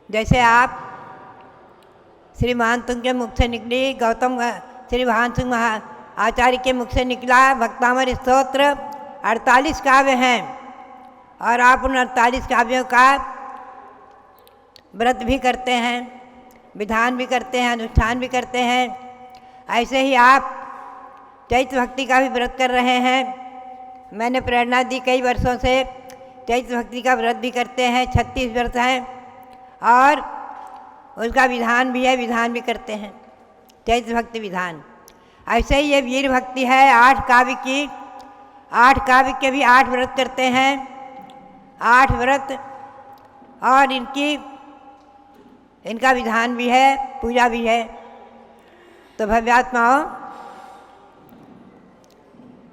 जैसे आप श्री महानतुंग के मुख से निकली, गौतम श्री भानसिंह आचार्य के मुख से निकला भक्तामर स्तोत्र, 48 काव्य हैं और आप उन 48 काव्यों का व्रत भी करते हैं, विधान भी करते हैं, अनुष्ठान भी करते हैं। ऐसे ही आप चैत्र भक्ति का भी व्रत कर रहे हैं। मैंने प्रेरणा दी कई वर्षों से, चैत्र भक्ति का व्रत भी करते हैं, 36 व्रत हैं और उसका विधान भी है, विधान भी करते हैं, चैत्र भक्ति विधान। ऐसे ही ये वीर भक्ति है 8 काव्य की, 8 काव्य के भी 8 व्रत करते हैं, 8 व्रत और इनका विधान भी है, पूजा भी है। तो भव्यात्माओं,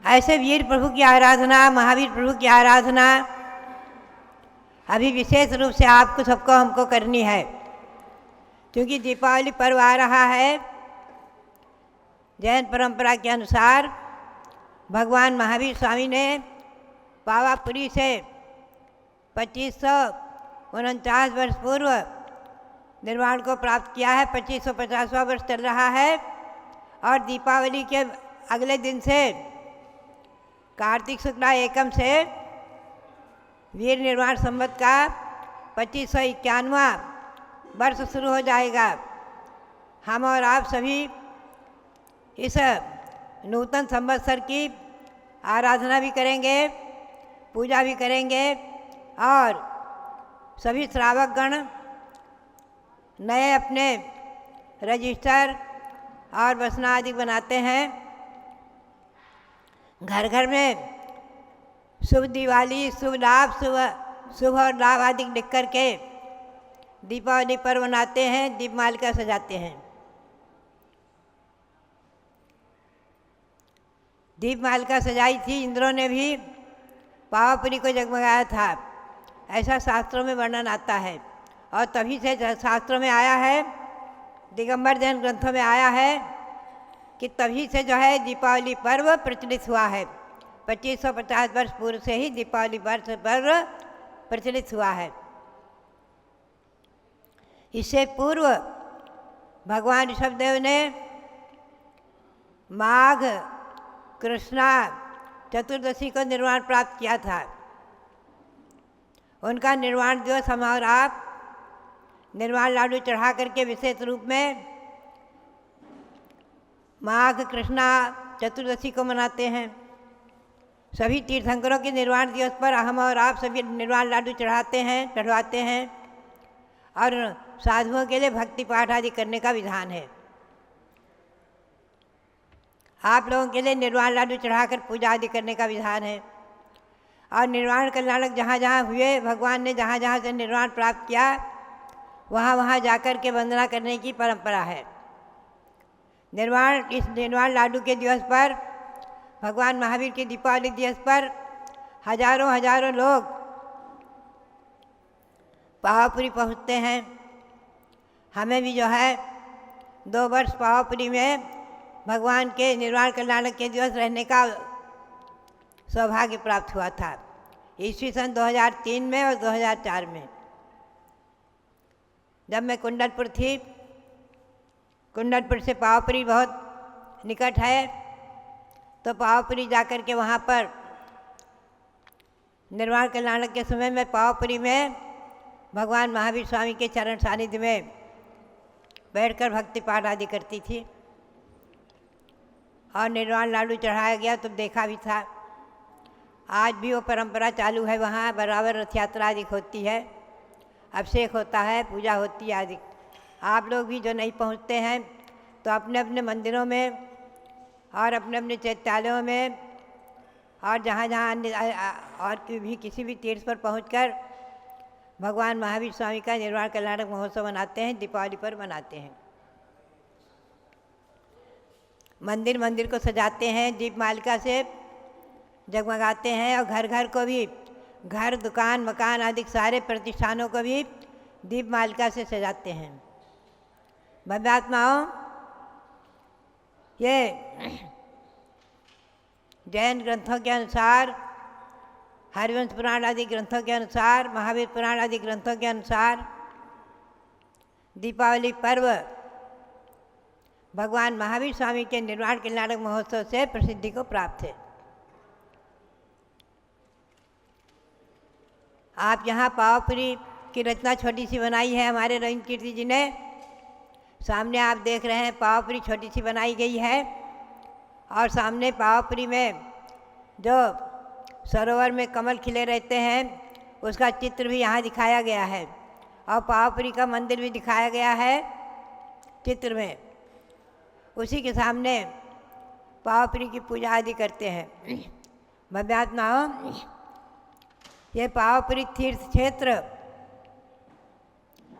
ऐसे वीर प्रभु की आराधना, महावीर प्रभु की आराधना अभी विशेष रूप से आपको सबको हमको करनी है, क्योंकि दीपावली पर्व आ रहा है। जैन परंपरा के अनुसार भगवान महावीर स्वामी ने पावापुरी से 2549 वर्ष पूर्व निर्वाण को प्राप्त किया है। 2550वां वर्ष चल रहा है और दीपावली के अगले दिन से, कार्तिक शुक्ला एकम से वीर निर्वाण संवत का 2551वां वर्ष शुरू हो जाएगा। हम और आप सभी इस नूतन संवत्सर की आराधना भी करेंगे, पूजा भी करेंगे और सभी श्रावक गण नए अपने रजिस्टर और बसना आदि बनाते हैं। घर घर में शुभ दिवाली, शुभ लाभ, शुभ और लाभ आदि लिख करके दीपावली पर्व मनाते हैं, दीपमालिका सजाते हैं। दीपमालिका सजाई थी इंद्रों ने भी, पावापुरी को जगमगाया था, ऐसा शास्त्रों में वर्णन आता है। और तभी से शास्त्रों में आया है, दिगंबर जैन ग्रंथों में आया है कि तभी से जो है दीपावली पर्व प्रचलित हुआ है। 2550 वर्ष पूर्व से ही दीपावली पर्व प्रचलित हुआ है। इससे पूर्व भगवान ऋषभदेव ने माघ कृष्णा चतुर्दशी को निर्वाण प्राप्त किया था। उनका निर्वाण दिवस हम और आप निर्वाण लाडू चढ़ा करके विशेष रूप में माघ कृष्णा चतुर्दशी को मनाते हैं। सभी तीर्थंकरों के निर्वाण दिवस पर हम और आप सभी निर्वाण लाडू चढ़वाते हैं और साधुओं के लिए भक्ति पाठ आदि करने का विधान है। आप लोगों के लिए निर्वाण लाडू चढ़ाकर पूजा आदि करने का विधान है। और निर्वाण कल्याणक जहाँ जहाँ हुए, भगवान ने जहाँ जहाँ से निर्वाण प्राप्त किया वहाँ वहाँ जाकर के वंदना करने की परंपरा है। इस निर्वाण लाडू के दिवस पर, भगवान महावीर के दीपावली दिवस पर हजारों लोग पावापुरी पहुँचते हैं। हमें भी जो है 2 वर्ष पावापुरी में भगवान के निर्वाण कल्याणक के दिवस रहने का सौभाग्य प्राप्त हुआ था, ईस्वी सन 2003 में और 2004 में। जब मैं कुंडलपुर थी, कुंडलपुर से पावापुरी बहुत निकट है, तो पावापुरी जाकर के वहाँ पर निर्वाण कल्याणक के समय में पावापुरी में भगवान महावीर स्वामी के चरण सानिध्य में बैठकर भक्ति पाठ आदि करती थी। और निर्वाण लाडू चढ़ाया गया तो देखा भी था। आज भी वो परंपरा चालू है। वहाँ बराबर रथ यात्रा आदि होती है, अभिषेक होता है, पूजा होती है आदि। आप लोग भी जो नहीं पहुँचते हैं तो अपने अपने मंदिरों में और अपने अपने चैत्यालयों में और जहाँ जहाँ अन्य और भी किसी भी तीर्थ पर पहुँचकर भगवान महावीर स्वामी का निर्वाण कल्याणक महोत्सव मनाते हैं, दीपावली पर मनाते हैं। मंदिर को सजाते हैं, दीप मालिका से जगमगाते हैं और घर घर को भी, घर दुकान मकान आदि सारे प्रतिष्ठानों को भी दीप मालिका से सजाते हैं। भव्यात्माओं, ये जैन ग्रंथों के अनुसार, हरिवंश पुराण आदि ग्रंथों के अनुसार, महावीर पुराण आदि ग्रंथों के अनुसार दीपावली पर्व भगवान महावीर स्वामी के निर्वाण कल्याणक महोत्सव से प्रसिद्धि को प्राप्त है। आप यहाँ पावापुरी की रचना छोटी सी बनाई है हमारे रविंद्र कीर्ति जी ने। सामने आप देख रहे हैं पावापुरी छोटी सी बनाई गई है और सामने पावापुरी में जो सरोवर में कमल खिले रहते हैं उसका चित्र भी यहाँ दिखाया गया है और पावापुरी का मंदिर भी दिखाया गया है चित्र में। उसी के सामने पावापुरी की पूजा आदि करते हैं। भव्यात्माओं, ये पावापुरी तीर्थ क्षेत्र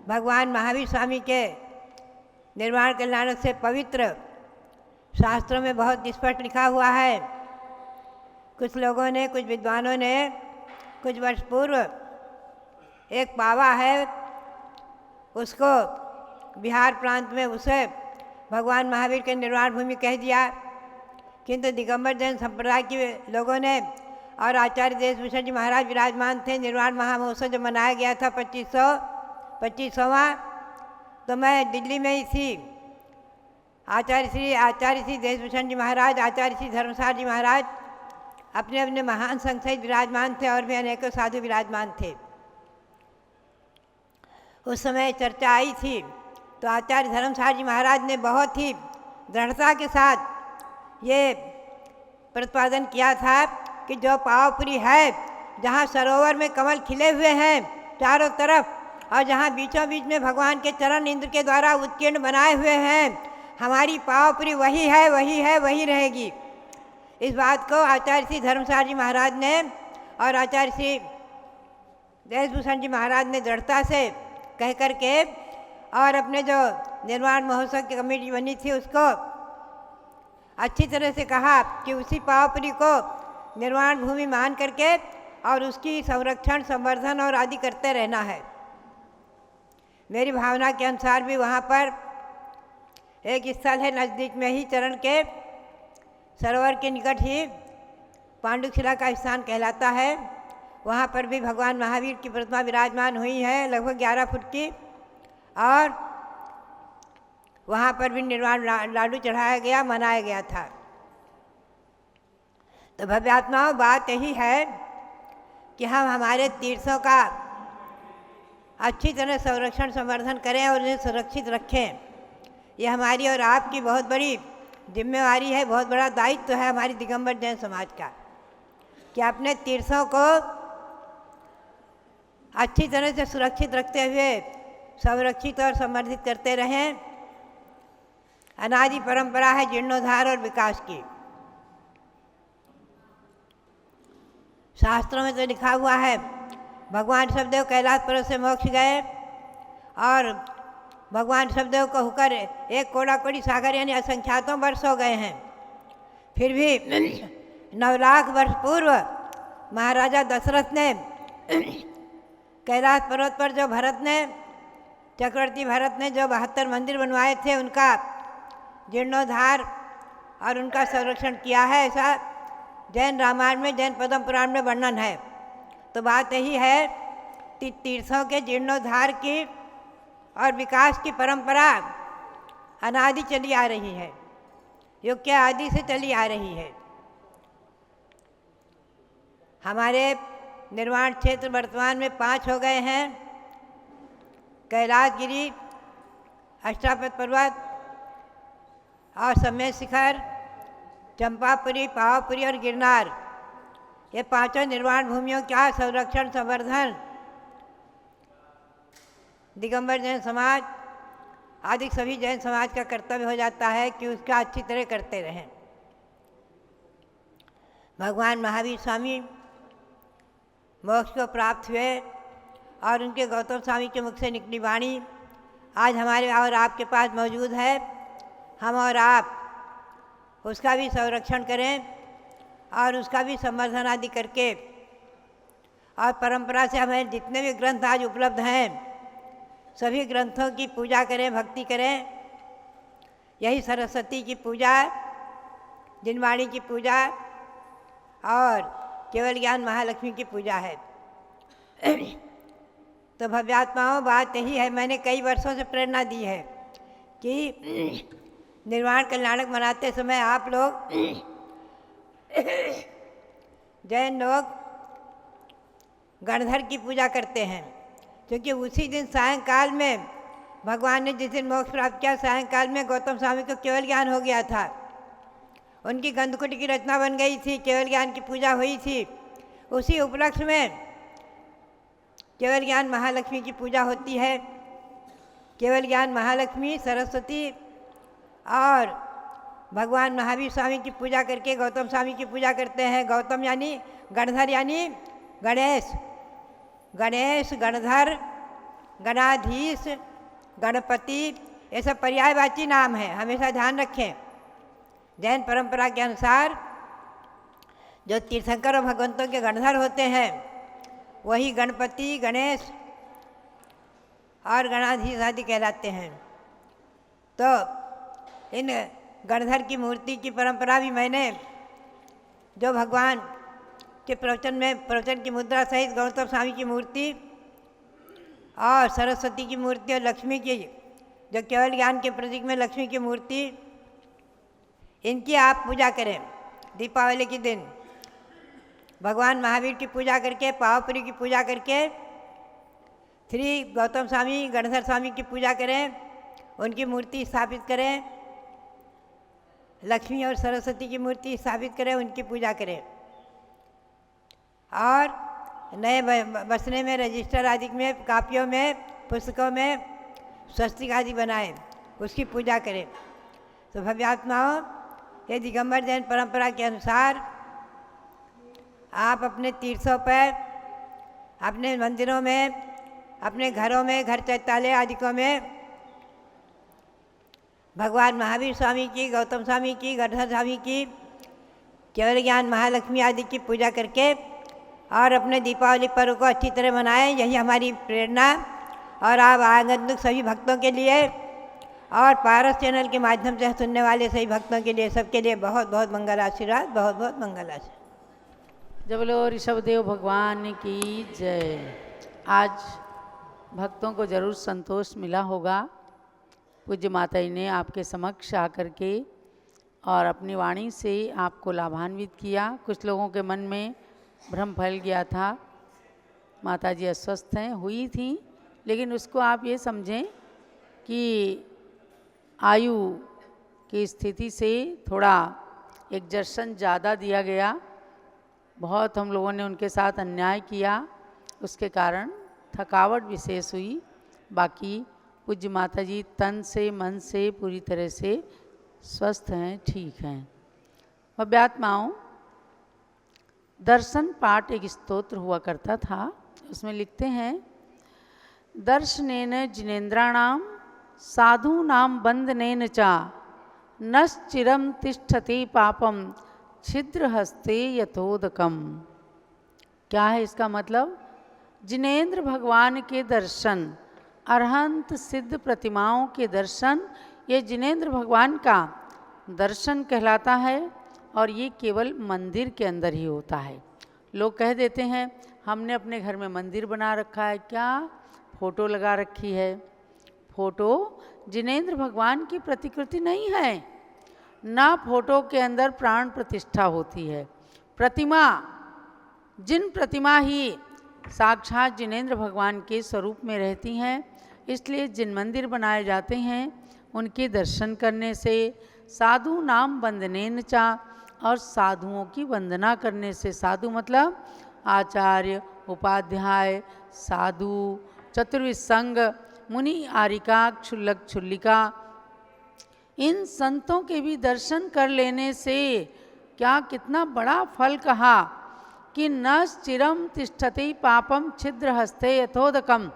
भगवान महावीर स्वामी के निर्वाण कल्याणक से पवित्र, शास्त्रों में बहुत स्पष्ट लिखा हुआ है। कुछ लोगों ने, कुछ विद्वानों ने कुछ वर्ष पूर्व एक पावा है उसको बिहार प्रांत में उसे भगवान महावीर के निर्वाण भूमि कह दिया, किंतु दिगंबर जैन संप्रदाय के लोगों ने और आचार्य देशभूषण जी महाराज विराजमान थे। निर्वाण महामहोत्सव जब मनाया गया था 25वां, तो मैं दिल्ली में ही थी। आचार्य श्री देशभूषण जी महाराज, आचार्य श्री धर्मसार जी महाराज अपने अपने महान संघ सहित विराजमान थे और भी अनेकों साधु विराजमान थे। उस समय चर्चा आई थी तो आचार्य धर्मसार जी महाराज ने बहुत ही दृढ़ता के साथ ये प्रतिपादन किया था कि जो पावापुरी है, जहाँ सरोवर में कमल खिले हुए हैं चारों तरफ और जहाँ बीचों बीच में भगवान के चरण इंद्र के द्वारा उत्कीर्ण बनाए हुए हैं, हमारी पावापुरी वही है, वही रहेगी। इस बात को आचार्य श्री धर्मसार जी महाराज ने और आचार्य श्री देशभूषण जी महाराज ने दृढ़ता से कह करके और अपने जो निर्वाण महोत्सव की कमेटी बनी थी उसको अच्छी तरह से कहा कि उसी पावापुरी को निर्वाण भूमि मान करके और उसकी संरक्षण, संवर्धन और आदि करते रहना है। मेरी भावना के अनुसार भी वहाँ पर एक स्थल है नज़दीक में ही, चरण के सरोवर के निकट ही पांडुशिला का स्थान कहलाता है। वहाँ पर भी भगवान महावीर की प्रतिमा विराजमान हुई है, लगभग 11 फुट की, और वहाँ पर भी निर्वाण लाडू चढ़ाया गया, मनाया गया था। तो भव्यात्माओं, बात यही है कि हम हमारे तीर्थों का अच्छी तरह संरक्षण संवर्धन करें और उन्हें सुरक्षित रखें। ये हमारी और आपकी बहुत बड़ी जिम्मेवारी है, बहुत बड़ा दायित्व है हमारी दिगंबर जैन समाज का, कि अपने तीर्थों को अच्छी तरह से सुरक्षित रखते हुए संरक्षित और संवर्धित करते रहें। अनादि परंपरा है जीर्णोद्धार और विकास की। शास्त्रों में तो लिखा हुआ है, भगवान शब्देव कैलाश पर्वत से मोक्ष गए और भगवान शब्देव को होकर एक कोड़ा कोड़ी सागर यानी असंख्यातों वर्ष हो गए हैं, फिर भी 9 लाख वर्ष पूर्व महाराजा दशरथ ने कैलाश पर्वत पर जो चक्रवर्ती भरत ने जो 72 मंदिर बनवाए थे, उनका जीर्णोद्धार और उनका संरक्षण किया है, ऐसा जैन रामायण में, जैन पद्म पुराण में वर्णन है। तो बात यही है, तीर्थों के जीर्णोद्धार की और विकास की परंपरा अनादि चली आ रही है, युग के आदि से चली आ रही है। हमारे निर्माण क्षेत्र वर्तमान में 5 हो गए हैं, कैलाशगिरी, अष्टापद पर्वत और सम्य शिखर, चंपापुरी, पावापुरी और गिरनार। ये 5 निर्माण भूमियों का संरक्षण संवर्धन दिगंबर जैन समाज आदि सभी जैन समाज का कर्तव्य हो जाता है कि उसका अच्छी तरह करते रहें। भगवान महावीर स्वामी मोक्ष को प्राप्त हुए और उनके गौतम स्वामी के मुख से निकली वाणी आज हमारे और आपके पास मौजूद है। हम और आप उसका भी संरक्षण करें और उसका भी संवर्धन आदि करके, और परंपरा से हमें जितने भी ग्रंथ आज उपलब्ध हैं सभी ग्रंथों की पूजा करें, भक्ति करें। यही सरस्वती की पूजा, जिनवाणी की पूजा और केवल ज्ञान महालक्ष्मी की पूजा है। तो भव्यात्माओं, बात यही है, मैंने कई वर्षों से प्रेरणा दी है कि निर्वाण कल्याणक मनाते समय आप लोग जैन लोग गणधर की पूजा करते हैं, क्योंकि उसी दिन सायंकाल में भगवान ने जिस दिन मोक्ष प्राप्त किया, सायंकाल में गौतम स्वामी को केवल ज्ञान हो गया था। उनकी गंधकुटी की रचना बन गई थी, केवल ज्ञान की पूजा हुई थी। उसी उपलक्ष्य में केवल ज्ञान महालक्ष्मी की पूजा होती है। केवल ज्ञान महालक्ष्मी, सरस्वती और भगवान महावीर स्वामी की पूजा करके गौतम स्वामी की पूजा करते हैं। गौतम यानी गणधर यानी गणेश, गणेश, गणधर, गणाधीश, गणपति, ये सब पर्यायवाची नाम है, हमेशा ध्यान रखें। जैन परंपरा के अनुसार जो तीर्थंकर और भगवंतों के गणधर होते हैं वही गणपति, गणेश और गणाधीश आदि कहलाते हैं। तो इन गणधर की मूर्ति की परंपरा भी मैंने जो भगवान के प्रवचन की मुद्रा सहित गौतम स्वामी की मूर्ति और सरस्वती की मूर्ति और लक्ष्मी की, जो केवल ज्ञान के प्रतीक में लक्ष्मी की मूर्ति, इनकी आप पूजा करें। दीपावली के दिन भगवान महावीर की पूजा करके, पावापुरी की पूजा करके, श्री गौतम स्वामी, गणधर स्वामी की पूजा करें, उनकी मूर्ति स्थापित करें। लक्ष्मी और सरस्वती की मूर्ति स्थापित करें, उनकी पूजा करें। और नए बसने में, रजिस्टर आदि में, कापियों में, पुस्तकों में स्वस्तिक आदि बनाएं, उसकी पूजा करें। तो भव्यात्माओं, ये दिगंबर जैन परंपरा के अनुसार आप अपने तीर्थों पर, अपने मंदिरों में, अपने घरों में, घर चैत्यालय आदिकों में भगवान महावीर स्वामी की, गौतम स्वामी की, गणधर स्वामी की, केवल ज्ञान महालक्ष्मी आदि की पूजा करके और अपने दीपावली पर्व को अच्छी तरह मनाएं। यही हमारी प्रेरणा और आप आगंतुक सभी भक्तों के लिए और पारस चैनल के माध्यम से सुनने वाले सभी भक्तों के लिए, सबके लिए बहुत बहुत मंगल आशीर्वाद, बहुत बहुत मंगल आशीर्वाद।
जब बोलो ऋषभदेव भगवान की जय। आज भक्तों को जरूर संतोष मिला होगा। पूज्य माता जी ने आपके समक्ष आकर के और अपनी वाणी से आपको लाभान्वित किया। कुछ लोगों के मन में भ्रम फैल गया था, माता जी अस्वस्थ हैं, हुई थी, लेकिन उसको आप ये समझें कि आयु की स्थिति से थोड़ा एग्जर्शन ज़्यादा दिया गया। बहुत हम लोगों ने उनके साथ अन्याय किया, उसके कारण थकावट विशेष हुई। बाकी पूज्य माता जी तन से मन से पूरी तरह से स्वस्थ हैं, ठीक हैं। भव्यात्माओं, दर्शन पाठ एक स्तोत्र हुआ करता था, उसमें लिखते हैं, दर्शनेन जिनेन्द्राणाम साधूनाम बंदनेन चा नश्चिरम तिष्ठति पापम छिद्र हस्ते यथोदकम। क्या है इसका मतलब? जिनेन्द्र भगवान के दर्शन, अरहंत सिद्ध प्रतिमाओं के दर्शन, ये जिनेन्द्र भगवान का दर्शन कहलाता है और ये केवल मंदिर के अंदर ही होता है। लोग कह देते हैं हमने अपने घर में मंदिर बना रखा है, क्या फोटो लगा रखी है। फोटो जिनेन्द्र भगवान की प्रतिकृति नहीं है, ना फोटो के अंदर प्राण प्रतिष्ठा होती है। प्रतिमा, जिन प्रतिमा ही साक्षात जिनेन्द्र भगवान के स्वरूप में रहती हैं, इसलिए जिन मंदिर बनाए जाते हैं उनके दर्शन करने से, साधु नाम वंदनेन चा, और साधुओं की वंदना करने से, साधु मतलब आचार्य, उपाध्याय, साधु, चतुर्विध संघ, मुनि, आरिका, क्षुल्लक, क्षुल्लिका, इन संतों के भी दर्शन कर लेने से क्या कितना बड़ा फल कहा कि न चिरम तिष्ठति पापम छिद्र हस्ते यथोदकम।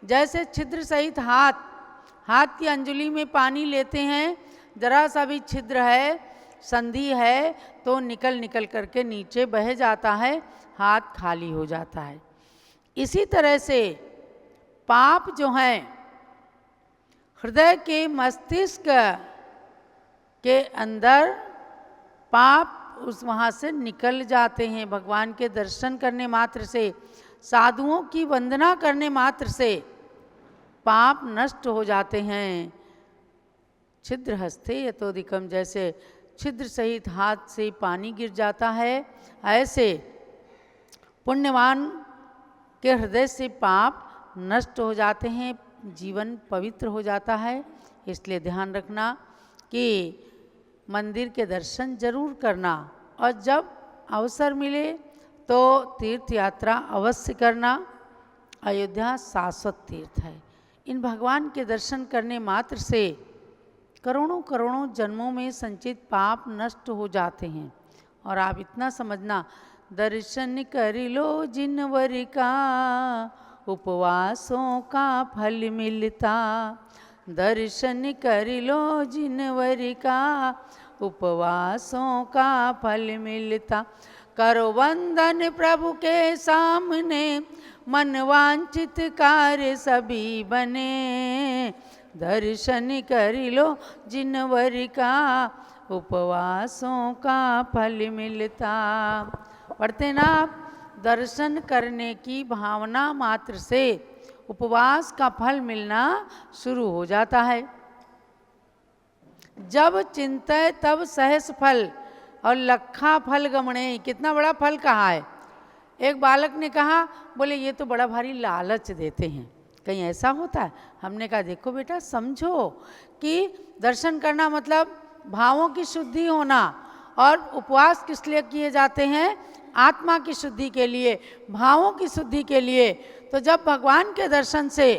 जैसे छिद्र सहित हाथ की अंजलि में पानी लेते हैं, जरा सा भी छिद्र है, संधि है, तो निकल करके नीचे बह जाता है, हाथ खाली हो जाता है। इसी तरह से पाप जो हैं हृदय के मस्तिष्क के अंदर, पाप उस वहाँ से निकल जाते हैं। भगवान के दर्शन करने मात्र से, साधुओं की वंदना करने मात्र से पाप नष्ट हो जाते हैं। छिद्र हस्ते यथोदिकम, जैसे छिद्र सहित हाथ से पानी गिर जाता है, ऐसे पुण्यवान के हृदय से पाप नष्ट हो जाते हैं, जीवन पवित्र हो जाता है। इसलिए ध्यान रखना कि मंदिर के दर्शन जरूर करना, और जब अवसर मिले तो तीर्थ यात्रा अवश्य करना। अयोध्या शाश्वत तीर्थ है। इन भगवान के दर्शन करने मात्र से करोड़ों करोड़ों जन्मों में संचित पाप नष्ट हो जाते हैं। और आप इतना समझना, दर्शन कर लो जिनवर का उपवासों का फल मिलता। दर्शन कर लो जिनवर का उपवासों का फल मिलता। करो वंदन प्रभु के सामने, मन वांछित कार्य सभी बने। दर्शन कर लो जिनवर का उपवासों का फल मिलता। पढ़ते ना आप, दर्शन करने की भावना मात्र से उपवास का फल मिलना शुरू हो जाता है। जब चिंतय तब सहस फल और लखा फल गमणे। कितना बड़ा फल कहा है। एक बालक ने कहा, बोले ये तो बड़ा भारी लालच देते हैं, कहीं ऐसा होता है? हमने कहा देखो बेटा, समझो कि दर्शन करना मतलब भावों की शुद्धि होना, और उपवास किस लिए किए जाते हैं? आत्मा की शुद्धि के लिए, भावों की शुद्धि के लिए। तो जब भगवान के दर्शन से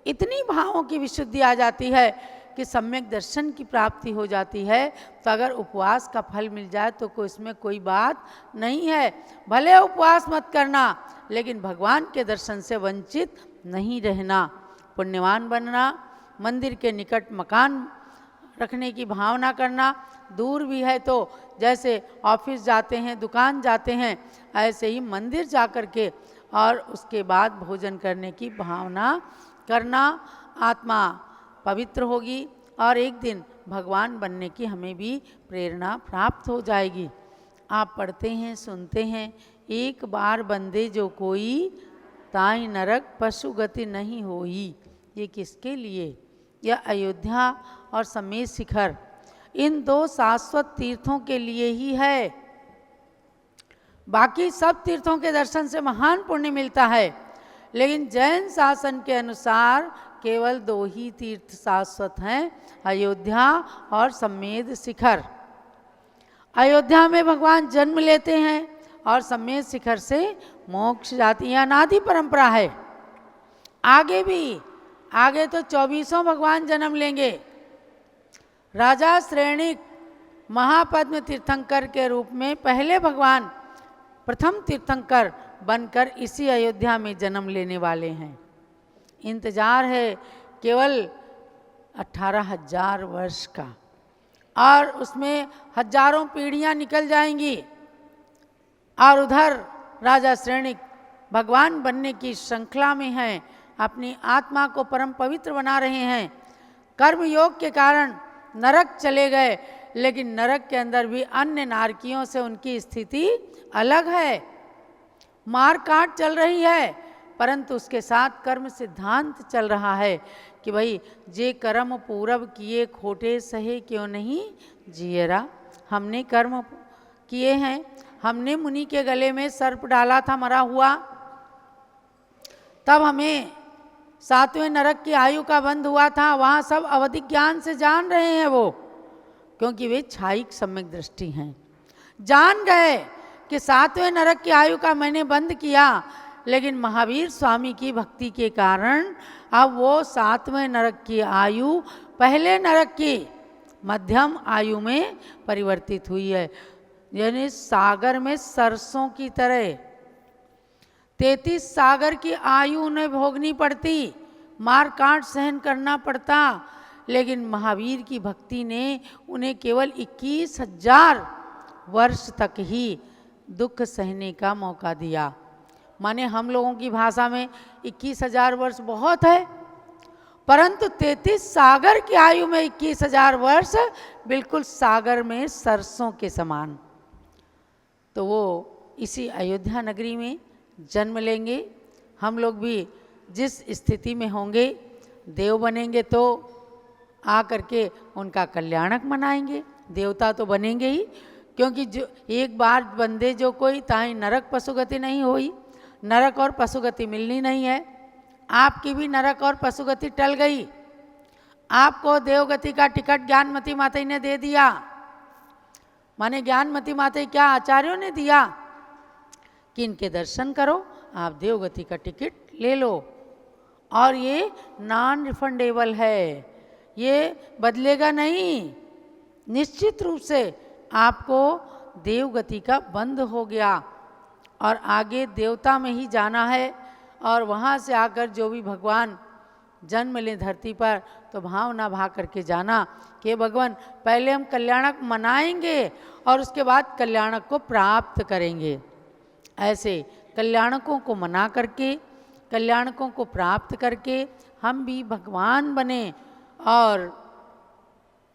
इतनी भावों की विशुद्धि आ जाती है कि सम्यक दर्शन की प्राप्ति हो जाती है, तो अगर उपवास का फल मिल जाए तो इसमें कोई बात नहीं है। भले उपवास मत करना, लेकिन भगवान के दर्शन से वंचित नहीं रहना। पुण्यवान बनना, मंदिर के निकट मकान रखने की भावना करना। दूर भी है तो जैसे ऑफिस जाते हैं, दुकान जाते हैं, ऐसे ही मंदिर जा कर के और उसके बाद भोजन करने की भावना करना। आत्मा पवित्र होगी, और एक दिन भगवान बनने की हमें भी प्रेरणा प्राप्त हो जाएगी। आप पढ़ते हैं, सुनते हैं, एक बार बंदे जो कोई ताई नरक पशु गति नहीं होई। ये किसके लिए? यह अयोध्या और समेत शिखर इन 2 शाश्वत तीर्थों के लिए ही है। बाकी सब तीर्थों के दर्शन से महान पुण्य मिलता है, लेकिन जैन शासन के अनुसार केवल 2 ही तीर्थ शाश्वत हैं, अयोध्या और समेत शिखर। अयोध्या में भगवान जन्म लेते हैं और समेत शिखर से मोक्ष जाती, यह अनादि परंपरा है। आगे तो 24 भगवान जन्म लेंगे। राजा श्रेणिक महापद्म तीर्थंकर के रूप में पहले भगवान प्रथम तीर्थंकर बनकर इसी अयोध्या में जन्म लेने वाले हैं। इंतजार है केवल 18,000 वर्ष का, और उसमें हजारों पीढ़ियां निकल जाएंगी। और उधर राजा श्रेणिक भगवान बनने की श्रृंखला में हैं, अपनी आत्मा को परम पवित्र बना रहे हैं। कर्म योग के कारण नरक चले गए, लेकिन नरक के अंदर भी अन्य नारकियों से उनकी स्थिति अलग है। मार काट चल रही है, परंतु उसके साथ कर्म सिद्धांत चल रहा है कि भाई जे कर्म पूरब किए खोटे सहे क्यों नहीं जियरा। हमने कर्म किए हैं, हमने मुनि के गले में सर्प डाला था मरा हुआ, तब हमें 7वें नरक की आयु का बंध हुआ था। वहाँ सब अवधि ज्ञान से जान रहे हैं वो, क्योंकि वे छायिक सम्यक दृष्टि हैं। जान गए कि 7वें नरक की आयु का मैंने बंद किया, लेकिन महावीर स्वामी की भक्ति के कारण अब वो 7वें नरक की आयु पहले नरक की मध्यम आयु में परिवर्तित हुई है। यानी सागर में सरसों की तरह 33 सागर की आयु उन्हें भोगनी पड़ती, मार काट सहन करना पड़ता, लेकिन महावीर की भक्ति ने उन्हें केवल 21,000 वर्ष तक ही दुख सहने का मौका दिया। माने हम लोगों की भाषा में 21,000 वर्ष बहुत है, परंतु 33 सागर की आयु में 21,000 वर्ष बिल्कुल सागर में सरसों के समान। तो वो इसी अयोध्या नगरी में जन्म लेंगे। हम लोग भी जिस स्थिति में होंगे, देव बनेंगे तो आ करके उनका कल्याणक मनाएंगे। देवता तो बनेंगे ही, क्योंकि जो एक बार बंदे जो कोई ताई नरक पशुगति नहीं हुई, नरक और पशुगति मिलनी नहीं है। आपकी भी नरक और पशुगति टल गई, आपको देवगति का टिकट ज्ञानमती माता ने दे दिया। माने ज्ञानमती माता क्या आचार्यों ने दिया कि इनके दर्शन करो, आप देवगति का टिकट ले लो, और ये नॉन रिफंडेबल है, ये बदलेगा नहीं। निश्चित रूप से आपको देवगति का बंध हो गया और आगे देवता में ही जाना है। और वहाँ से आकर जो भी भगवान जन्म लें धरती पर, तो भावना भा करके जाना कि भगवान पहले हम कल्याणक मनाएंगे और उसके बाद कल्याणक को प्राप्त करेंगे। ऐसे कल्याणकों को मना करके, कल्याणकों को प्राप्त करके हम भी भगवान बने और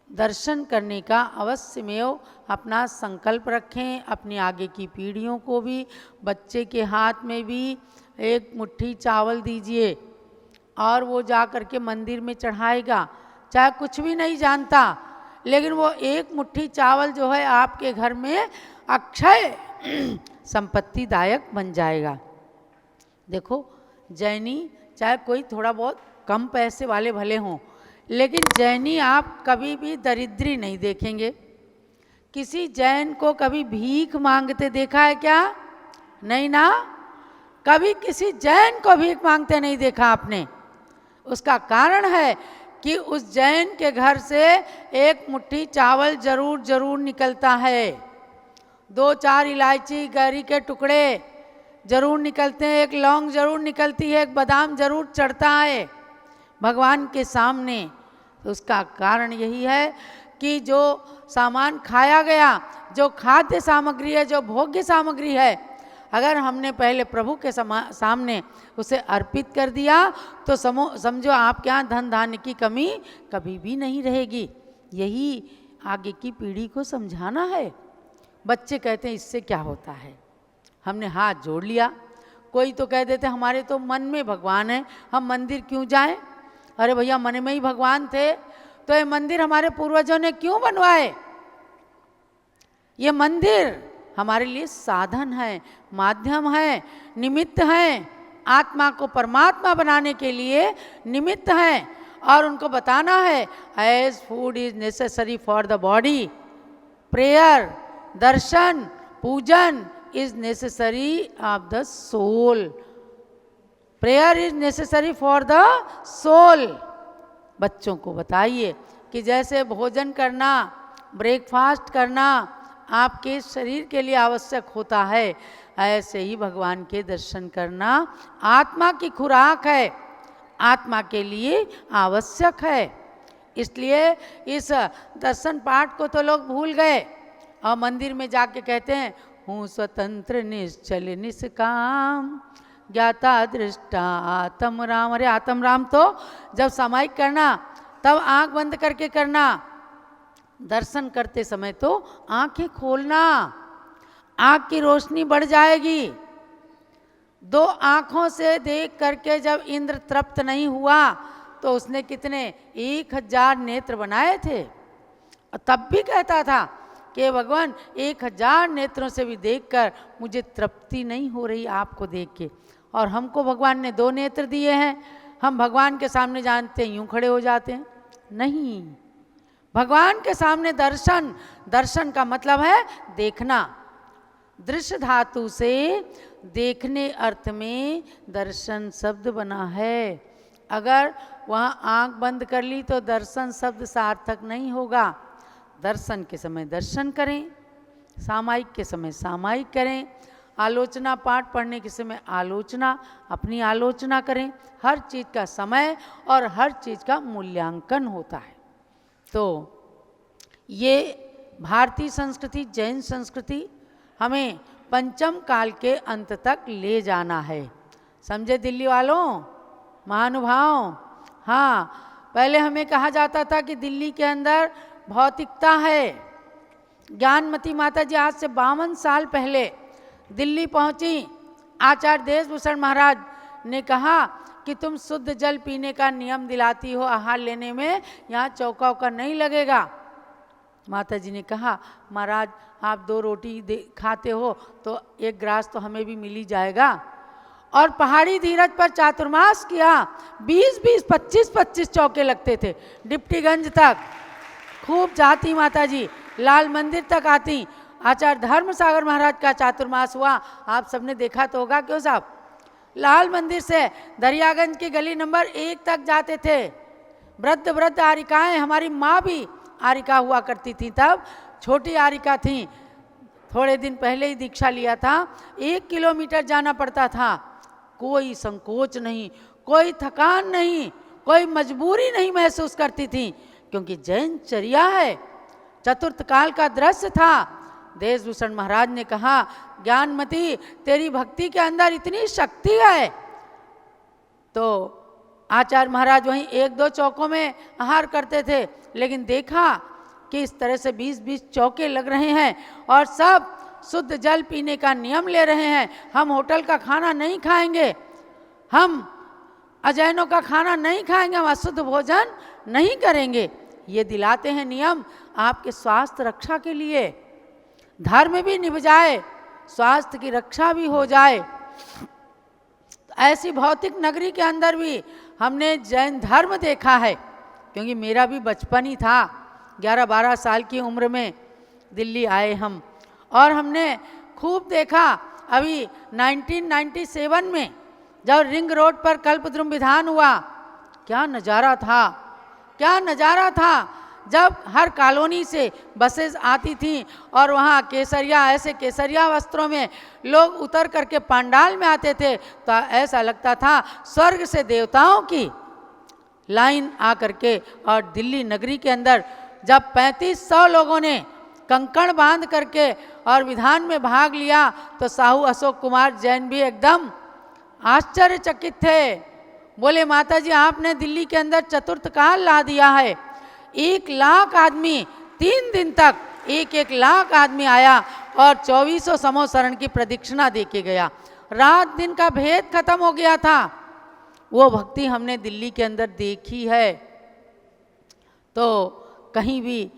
दर्शन करने का अवश्यमेव अपना संकल्प रखें। अपनी आगे की पीढ़ियों को भी, बच्चे के हाथ में भी एक मुट्ठी चावल दीजिए और वो जा कर के मंदिर में चढ़ाएगा। चाहे कुछ भी नहीं जानता, लेकिन वो एक मुट्ठी चावल जो है आपके घर में अक्षय संपत्तिदायक बन जाएगा। देखो जैनी चाहे कोई थोड़ा बहुत कम पैसे वाले भले हों, लेकिन जैनी आप कभी भी दरिद्री नहीं देखेंगे। किसी जैन को कभी भीख मांगते देखा है क्या? नहीं ना, कभी किसी जैन को भीख मांगते नहीं देखा आपने। उसका कारण है कि उस जैन के घर से एक मुट्ठी चावल जरूर जरूर निकलता है, 2-4 इलायची गरी के टुकड़े जरूर निकलते हैं, एक लौंग जरूर निकलती है, एक बादाम जरूर चढ़ता है भगवान के सामने। तो उसका कारण यही है कि जो सामान खाया गया, जो खाद्य सामग्री है, जो भोग्य सामग्री है, अगर हमने पहले प्रभु के सामने उसे अर्पित कर दिया तो समझो आपके यहाँ धन धान्य की कमी कभी भी नहीं रहेगी। यही आगे की पीढ़ी को समझाना है। बच्चे कहते हैं इससे क्या होता है, हमने हाथ जोड़ लिया। कोई तो कह देते हमारे तो मन में भगवान है, हम मंदिर क्यों जाएं? अरे भैया मन में ही भगवान थे तो ये मंदिर हमारे पूर्वजों ने क्यों बनवाए? ये मंदिर हमारे लिए साधन है, माध्यम है, निमित्त है, आत्मा को परमात्मा बनाने के लिए निमित्त है। और उनको बताना है as food is necessary for the body, prayer, darshan, pujan is necessary of the soul, prayer is necessary for the soul. बच्चों को बताइए कि जैसे भोजन करना, ब्रेकफास्ट करना आपके शरीर के लिए आवश्यक होता है, ऐसे ही भगवान के दर्शन करना आत्मा की खुराक है, आत्मा के लिए आवश्यक है। इसलिए इस दर्शन पाठ को तो लोग भूल गए और मंदिर में जाके कहते हैं हूँ स्वतंत्र निश्चल निष्काम ज्ञाता दृष्टा आत्म राम। अरे आत्म राम तो जब सामायिक करना तब आंख बंद करके करना, दर्शन करते समय तो आंखें खोलना, आंख की रोशनी बढ़ जाएगी। दो आंखों से देख करके जब इंद्र तृप्त नहीं हुआ तो उसने कितने 1000 नेत्र बनाए थे, और तब भी कहता था कि भगवान 1000 नेत्रों से भी देखकर मुझे तृप्ति नहीं हो रही आपको देख के। और हमको भगवान ने 2 नेत्र दिए हैं, हम भगवान के सामने जानते हैं यूं खड़े हो जाते हैं? नहीं, भगवान के सामने दर्शन, दर्शन का मतलब है देखना। दृश्य धातु से देखने अर्थ में दर्शन शब्द बना है। अगर वहाँ आंख बंद कर ली तो दर्शन शब्द सार्थक नहीं होगा। दर्शन के समय दर्शन करें, सामायिक के समय सामायिक करें, आलोचना पाठ पढ़ने के समय आलोचना, अपनी आलोचना करें। हर चीज़ का समय और हर चीज़ का मूल्यांकन होता है। तो ये भारतीय संस्कृति, जैन संस्कृति हमें पंचम काल के अंत तक ले जाना है। समझे दिल्ली वालों, महानुभाव? हाँ, पहले हमें कहा जाता था कि दिल्ली के अंदर भौतिकता है। ज्ञानमती माता जी आज से 52 साल पहले दिल्ली पहुंची। आचार्य देशभूषण महाराज ने कहा कि तुम शुद्ध जल पीने का नियम दिलाती हो, आहार लेने में यहाँ चौका उका नहीं लगेगा। माता जी ने कहा महाराज आप 2 रोटी खाते हो तो 1 ग्रास तो हमें भी मिल ही जाएगा। और पहाड़ी धीरज पर चातुर्मास किया, 20-20, 25-25 चौके लगते थे डिप्टीगंज तक। खूब जाती माता जी, लाल मंदिर तक आती। आचार्य धर्म सागर महाराज का चातुर्मास हुआ, आप सबने देखा तो होगा क्यों साहब? लाल मंदिर से दरियागंज की गली नंबर 1 तक जाते थे। वृद्ध वृद्ध आरिकाएं, हमारी माँ भी आरिका हुआ करती थी, तब छोटी आरिका थी, थोड़े दिन पहले ही दीक्षा लिया था। 1 किलोमीटर जाना पड़ता था, कोई संकोच नहीं, कोई थकान नहीं, कोई मजबूरी नहीं महसूस करती थी, क्योंकि जैन चर्या है। चतुर्थ काल का दृश्य था। देशभूषण महाराज ने कहा ज्ञानमती तेरी भक्ति के अंदर इतनी शक्ति है। तो आचार्य महाराज वहीं 1-2 चौकों में आहार करते थे, लेकिन देखा कि इस तरह से 20-20 चौके लग रहे हैं और सब शुद्ध जल पीने का नियम ले रहे हैं। हम होटल का खाना नहीं खाएंगे, हम अजैनों का खाना नहीं खाएंगे, हम अशुद्ध भोजन नहीं करेंगे। ये दिलाते हैं नियम आपके स्वास्थ्य रक्षा के लिए, धर्म भी निभ जाए, स्वास्थ्य की रक्षा भी हो जाए। ऐसी भौतिक नगरी के अंदर भी हमने जैन धर्म देखा है, क्योंकि मेरा भी बचपन ही था। 11-12 साल की उम्र में दिल्ली आए हम, और हमने खूब देखा। अभी 1997 में जब रिंग रोड पर कल्पद्रुम विधान हुआ, क्या नज़ारा था, क्या नज़ारा था। जब हर कॉलोनी से बसेस आती थीं और वहाँ केसरिया, ऐसे केसरिया वस्त्रों में लोग उतर करके पंडाल में आते थे, तो ऐसा लगता था स्वर्ग से देवताओं की लाइन आ करके। और दिल्ली नगरी के अंदर जब 3500 लोगों ने कंकण बांध करके और विधान में भाग लिया तो साहू अशोक कुमार जैन भी एकदम आश्चर्यचकित थे। बोले माता जी आपने दिल्ली के अंदर चतुर्थ काल ला दिया है, 1 लाख आदमी 3 दिन तक 1 लाख आदमी आया और 2400 समोसरण की प्रदक्षिणा दे के गया। रात दिन का भेद खत्म हो गया था। वो भक्ति हमने दिल्ली के अंदर देखी है। तो कहीं भी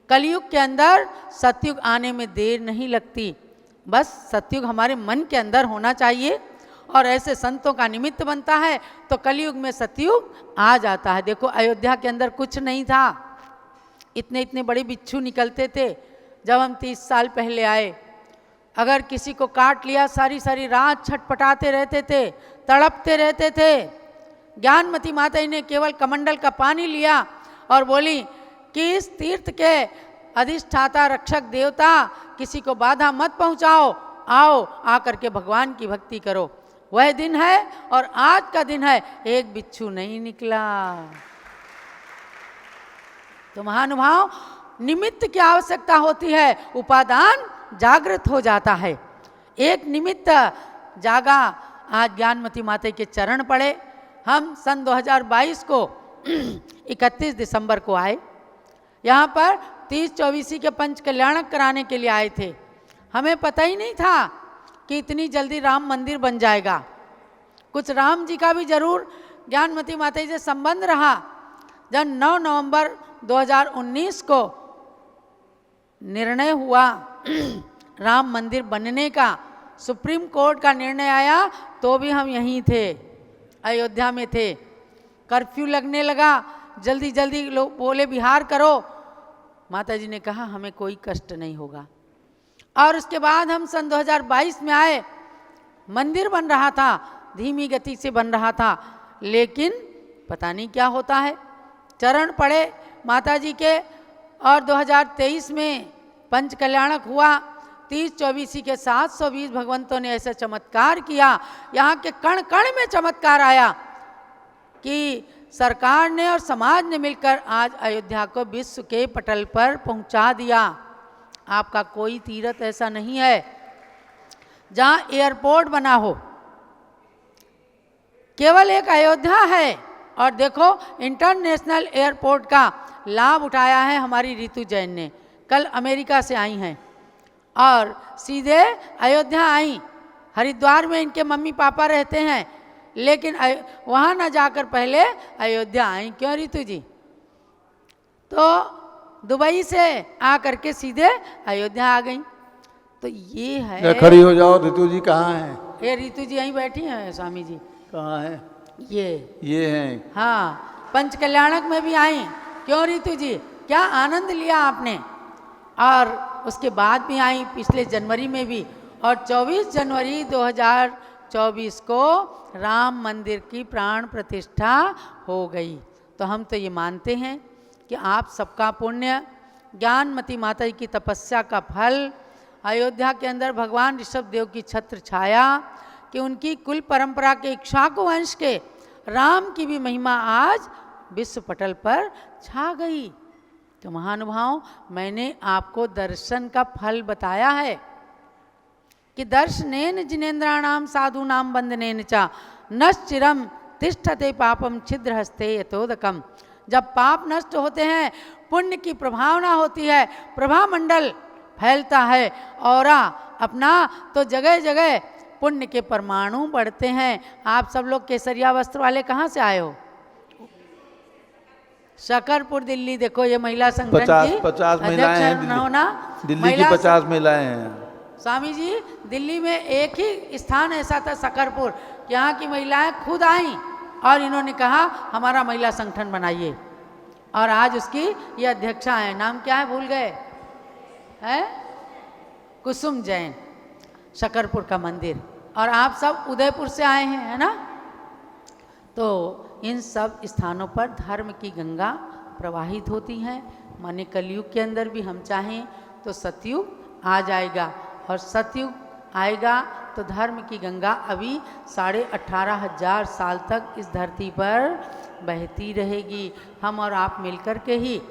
कलयुग के अंदर सतयुग आने में देर नहीं लगती, बस सतयुग हमारे मन के अंदर होना चाहिए और ऐसे संतों का निमित्त बनता है तो कलयुग में सतयुग आ जाता है। देखो अयोध्या के अंदर कुछ नहीं था, इतने इतने बड़े बिच्छू निकलते थे। जब हम 30 साल पहले आए, अगर किसी को काट लिया सारी सारी रात छटपटाते रहते थे, तड़पते रहते थे। ज्ञानमती माता जी ने केवल कमंडल का पानी लिया और बोली कि इस तीर्थ के अधिष्ठाता रक्षक देवता किसी को बाधा मत पहुंचाओ, आओ आकर के भगवान की भक्ति करो। वह दिन है और आज का दिन है, एक बिच्छू नहीं निकला। तो महानुभाव निमित्त की आवश्यकता होती है, उपादान जागृत हो जाता है। एक निमित्त जागा, आज ज्ञानमती माता के चरण पड़े। हम सन 2022 को 31 दिसंबर को आए, यहाँ पर 30-24 के पंच कल्याणक कराने के लिए आए थे। हमें पता ही नहीं था कि इतनी जल्दी राम मंदिर बन जाएगा। कुछ राम जी का भी जरूर ज्ञानमती माता जी से संबंध रहा। जब 9 नवंबर 2019 को निर्णय हुआ राम मंदिर बनने का, सुप्रीम कोर्ट का निर्णय आया, तो भी हम यहीं थे, अयोध्या में थे। कर्फ्यू लगने लगा, जल्दी जल्दी लोग बोले बिहार करो। माता जी ने कहा हमें कोई कष्ट नहीं होगा। और उसके बाद हम सन 2022 में आए, मंदिर बन रहा था, धीमी गति से बन रहा था, लेकिन पता नहीं क्या होता है। चरण पड़े माता जी के और 2023 में पंच कल्याणक हुआ। 30-24 के 720 भगवंतों ने ऐसा चमत्कार किया, यहाँ के कण कण में चमत्कार आया कि सरकार ने और समाज ने मिलकर आज अयोध्या को विश्व के पटल पर पहुंचा दिया। आपका कोई तीर्थ ऐसा नहीं है जहाँ एयरपोर्ट बना हो, केवल एक अयोध्या है। और देखो इंटरनेशनल एयरपोर्ट का लाभ उठाया है हमारी रितु जैन ने। कल अमेरिका से आई हैं और सीधे अयोध्या आई। हरिद्वार में इनके मम्मी पापा रहते हैं, लेकिन वहाँ ना जाकर पहले अयोध्या आई। क्यों रितु जी? तो दुबई से आकर के सीधे अयोध्या आ गई। तो ये है,
खड़ी हो जाओ। रितु जी कहाँ हैं?
ये रितु जी यहीं बैठी हैं। स्वामी जी
कहाँ हैं?
ये
हैं।
हाँ, पंच कल्याणक में भी आई। क्यों रितु जी, क्या आनंद लिया आपने? और उसके बाद भी आई पिछले जनवरी में भी। और 24 जनवरी 2024 को राम मंदिर की प्राण प्रतिष्ठा हो गई। तो हम तो ये मानते हैं कि आप सबका पुण्य, ज्ञानमती माता जी की तपस्या का फल, अयोध्या के अंदर भगवान ऋषभ देव की छत्र छाया, कि उनकी कुल परंपरा के इक्ष्वाकु वंश के राम की भी महिमा आज विश्व पटल पर छा गई। तो महानुभाव, मैंने आपको दर्शन का फल बताया है कि दर्शनेन जिनेन्द्राणाम साधूनाम बंदनेन च नश्चिरम तिष्ठते पापम छिद्र हस्ते यतोदकम। जब पाप नष्ट होते हैं, पुण्य की प्रभावना होती है, प्रभामंडल फैलता है, औरा अपना, तो जगह जगह पुण्य के परमाणु बढ़ते हैं। आप सब लोग केसरिया वस्त्र वाले कहाँ से आए हो? शकरपुर दिल्ली। देखो ये महिला संगठन की
50 महिलाएं हैं दिल्ली की 50 महिलाएं हैं।
स्वामी जी, दिल्ली में एक ही स्थान ऐसा था शकरपुर, यहाँ की महिलाएं खुद आईं और इन्होंने कहा हमारा महिला संगठन बनाइए। और आज उसकी ये अध्यक्षा है, नाम क्या है भूल गए, है कुसुम जैन, शकरपुर का मंदिर। और आप सब उदयपुर से आए हैं, है ना? तो इन सब स्थानों पर धर्म की गंगा प्रवाहित होती हैं। माने कलयुग के अंदर भी हम चाहें तो सतयुग आ जाएगा, और सतयुग आएगा तो धर्म की गंगा अभी 18,500 साल तक इस धरती पर बहती रहेगी। हम और आप मिलकर के ही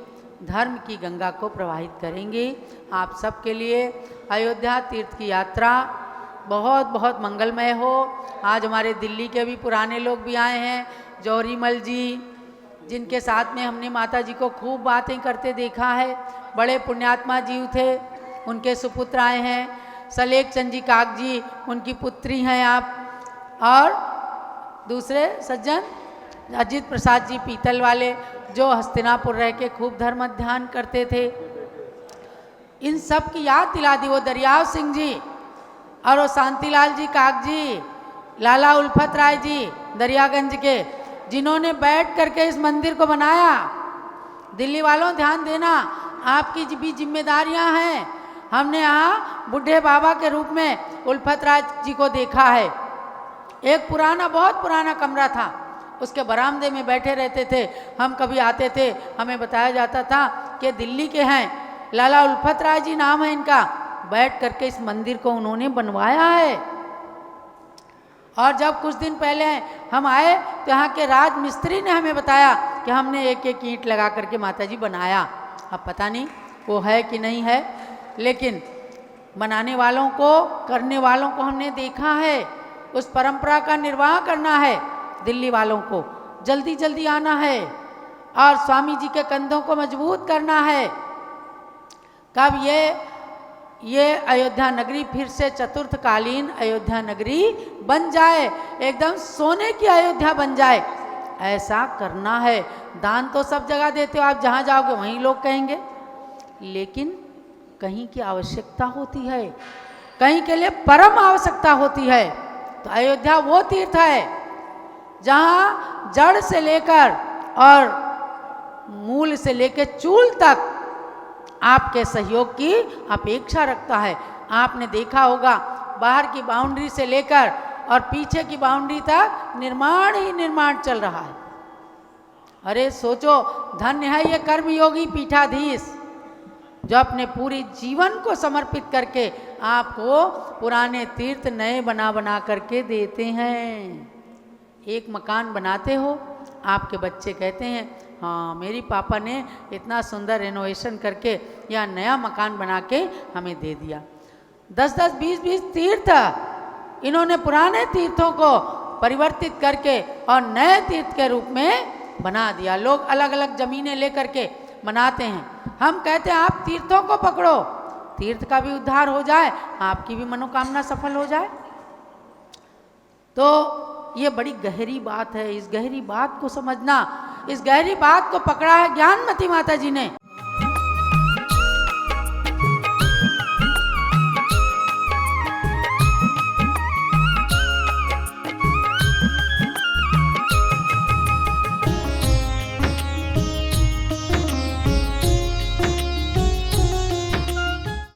धर्म की गंगा को प्रवाहित करेंगे। आप सबके लिए अयोध्या तीर्थ की यात्रा बहुत बहुत मंगलमय हो। आज हमारे दिल्ली के भी पुराने लोग भी आए हैं, जौहरीमल जी, जिनके साथ में हमने माता जी को खूब बातें करते देखा है। बड़े पुण्यात्मा जीव थे, उनके सुपुत्र आए हैं। सलेख चंद जी काक जी, उनकी पुत्री हैं आप। और दूसरे सज्जन अजित प्रसाद जी पीतल वाले, जो हस्तिनापुर रह के खूब धर्म ध्यान करते थे। इन सब की याद दिला दी वो दरियाव सिंह जी और वो शांतिलाल जी काक जी, लाला उल्फत राय जी दरियागंज के, जिन्होंने बैठ करके इस मंदिर को बनाया। दिल्ली वालों ध्यान देना, आपकी भी जिम्मेदारियां हैं। हमने यहाँ बुढ़े बाबा के रूप में उल्फत राय जी को देखा है। एक पुराना, बहुत पुराना कमरा था, उसके बरामदे में बैठे रहते थे। हम कभी आते थे, हमें बताया जाता था कि दिल्ली के हैं, लाला उल्फत राय जी नाम है इनका। बैठ करके इस मंदिर को उन्होंने बनवाया है। और जब कुछ दिन पहले हम आए तो यहाँ के राज मिस्त्री ने हमें बताया कि हमने एक एक ईंट लगा करके माता जी बनाया। अब पता नहीं वो है कि नहीं है, लेकिन बनाने वालों को, करने वालों को हमने देखा है। उस परंपरा का निर्वाह करना है। दिल्ली वालों को जल्दी जल्दी आना है और स्वामी जी के कंधों को मजबूत करना है। कब ये अयोध्या नगरी फिर से चतुर्थकालीन अयोध्या नगरी बन जाए, एकदम सोने की अयोध्या बन जाए, ऐसा करना है। दान तो सब जगह देते हो आप, जहाँ जाओगे वहीं लोग कहेंगे, लेकिन कहीं की आवश्यकता होती है, कहीं के लिए परम आवश्यकता होती है। तो अयोध्या वो तीर्थ है जहाँ जड़ से लेकर और मूल से लेकर चूल तक आपके सहयोग की अपेक्षा रखता है। आपने देखा होगा बाहर की बाउंड्री से लेकर और पीछे की बाउंड्री तक निर्माण ही निर्माण चल रहा है। अरे सोचो, धन्य है ये कर्मयोगी पीठाधीश जो अपने पूरी जीवन को समर्पित करके आपको पुराने तीर्थ नए बना बना करके देते हैं। एक मकान बनाते हो, आपके बच्चे कहते हैं हाँ मेरी पापा ने इतना सुंदर रेनोवेशन करके या नया मकान बना के हमें दे दिया। 10-10, 20-20 तीर्थ इन्होंने पुराने तीर्थों को परिवर्तित करके और नए तीर्थ के रूप में बना दिया। लोग अलग अलग जमीनें लेकर के बनाते हैं। हम कहते हैं आप तीर्थों को पकड़ो, तीर्थ का भी उद्धार हो जाए, आपकी भी मनोकामना सफल हो जाए। तो ये बड़ी गहरी बात है। इस गहरी बात को समझना, इस गहरी बात को पकड़ा है ज्ञानमती माता जी ने।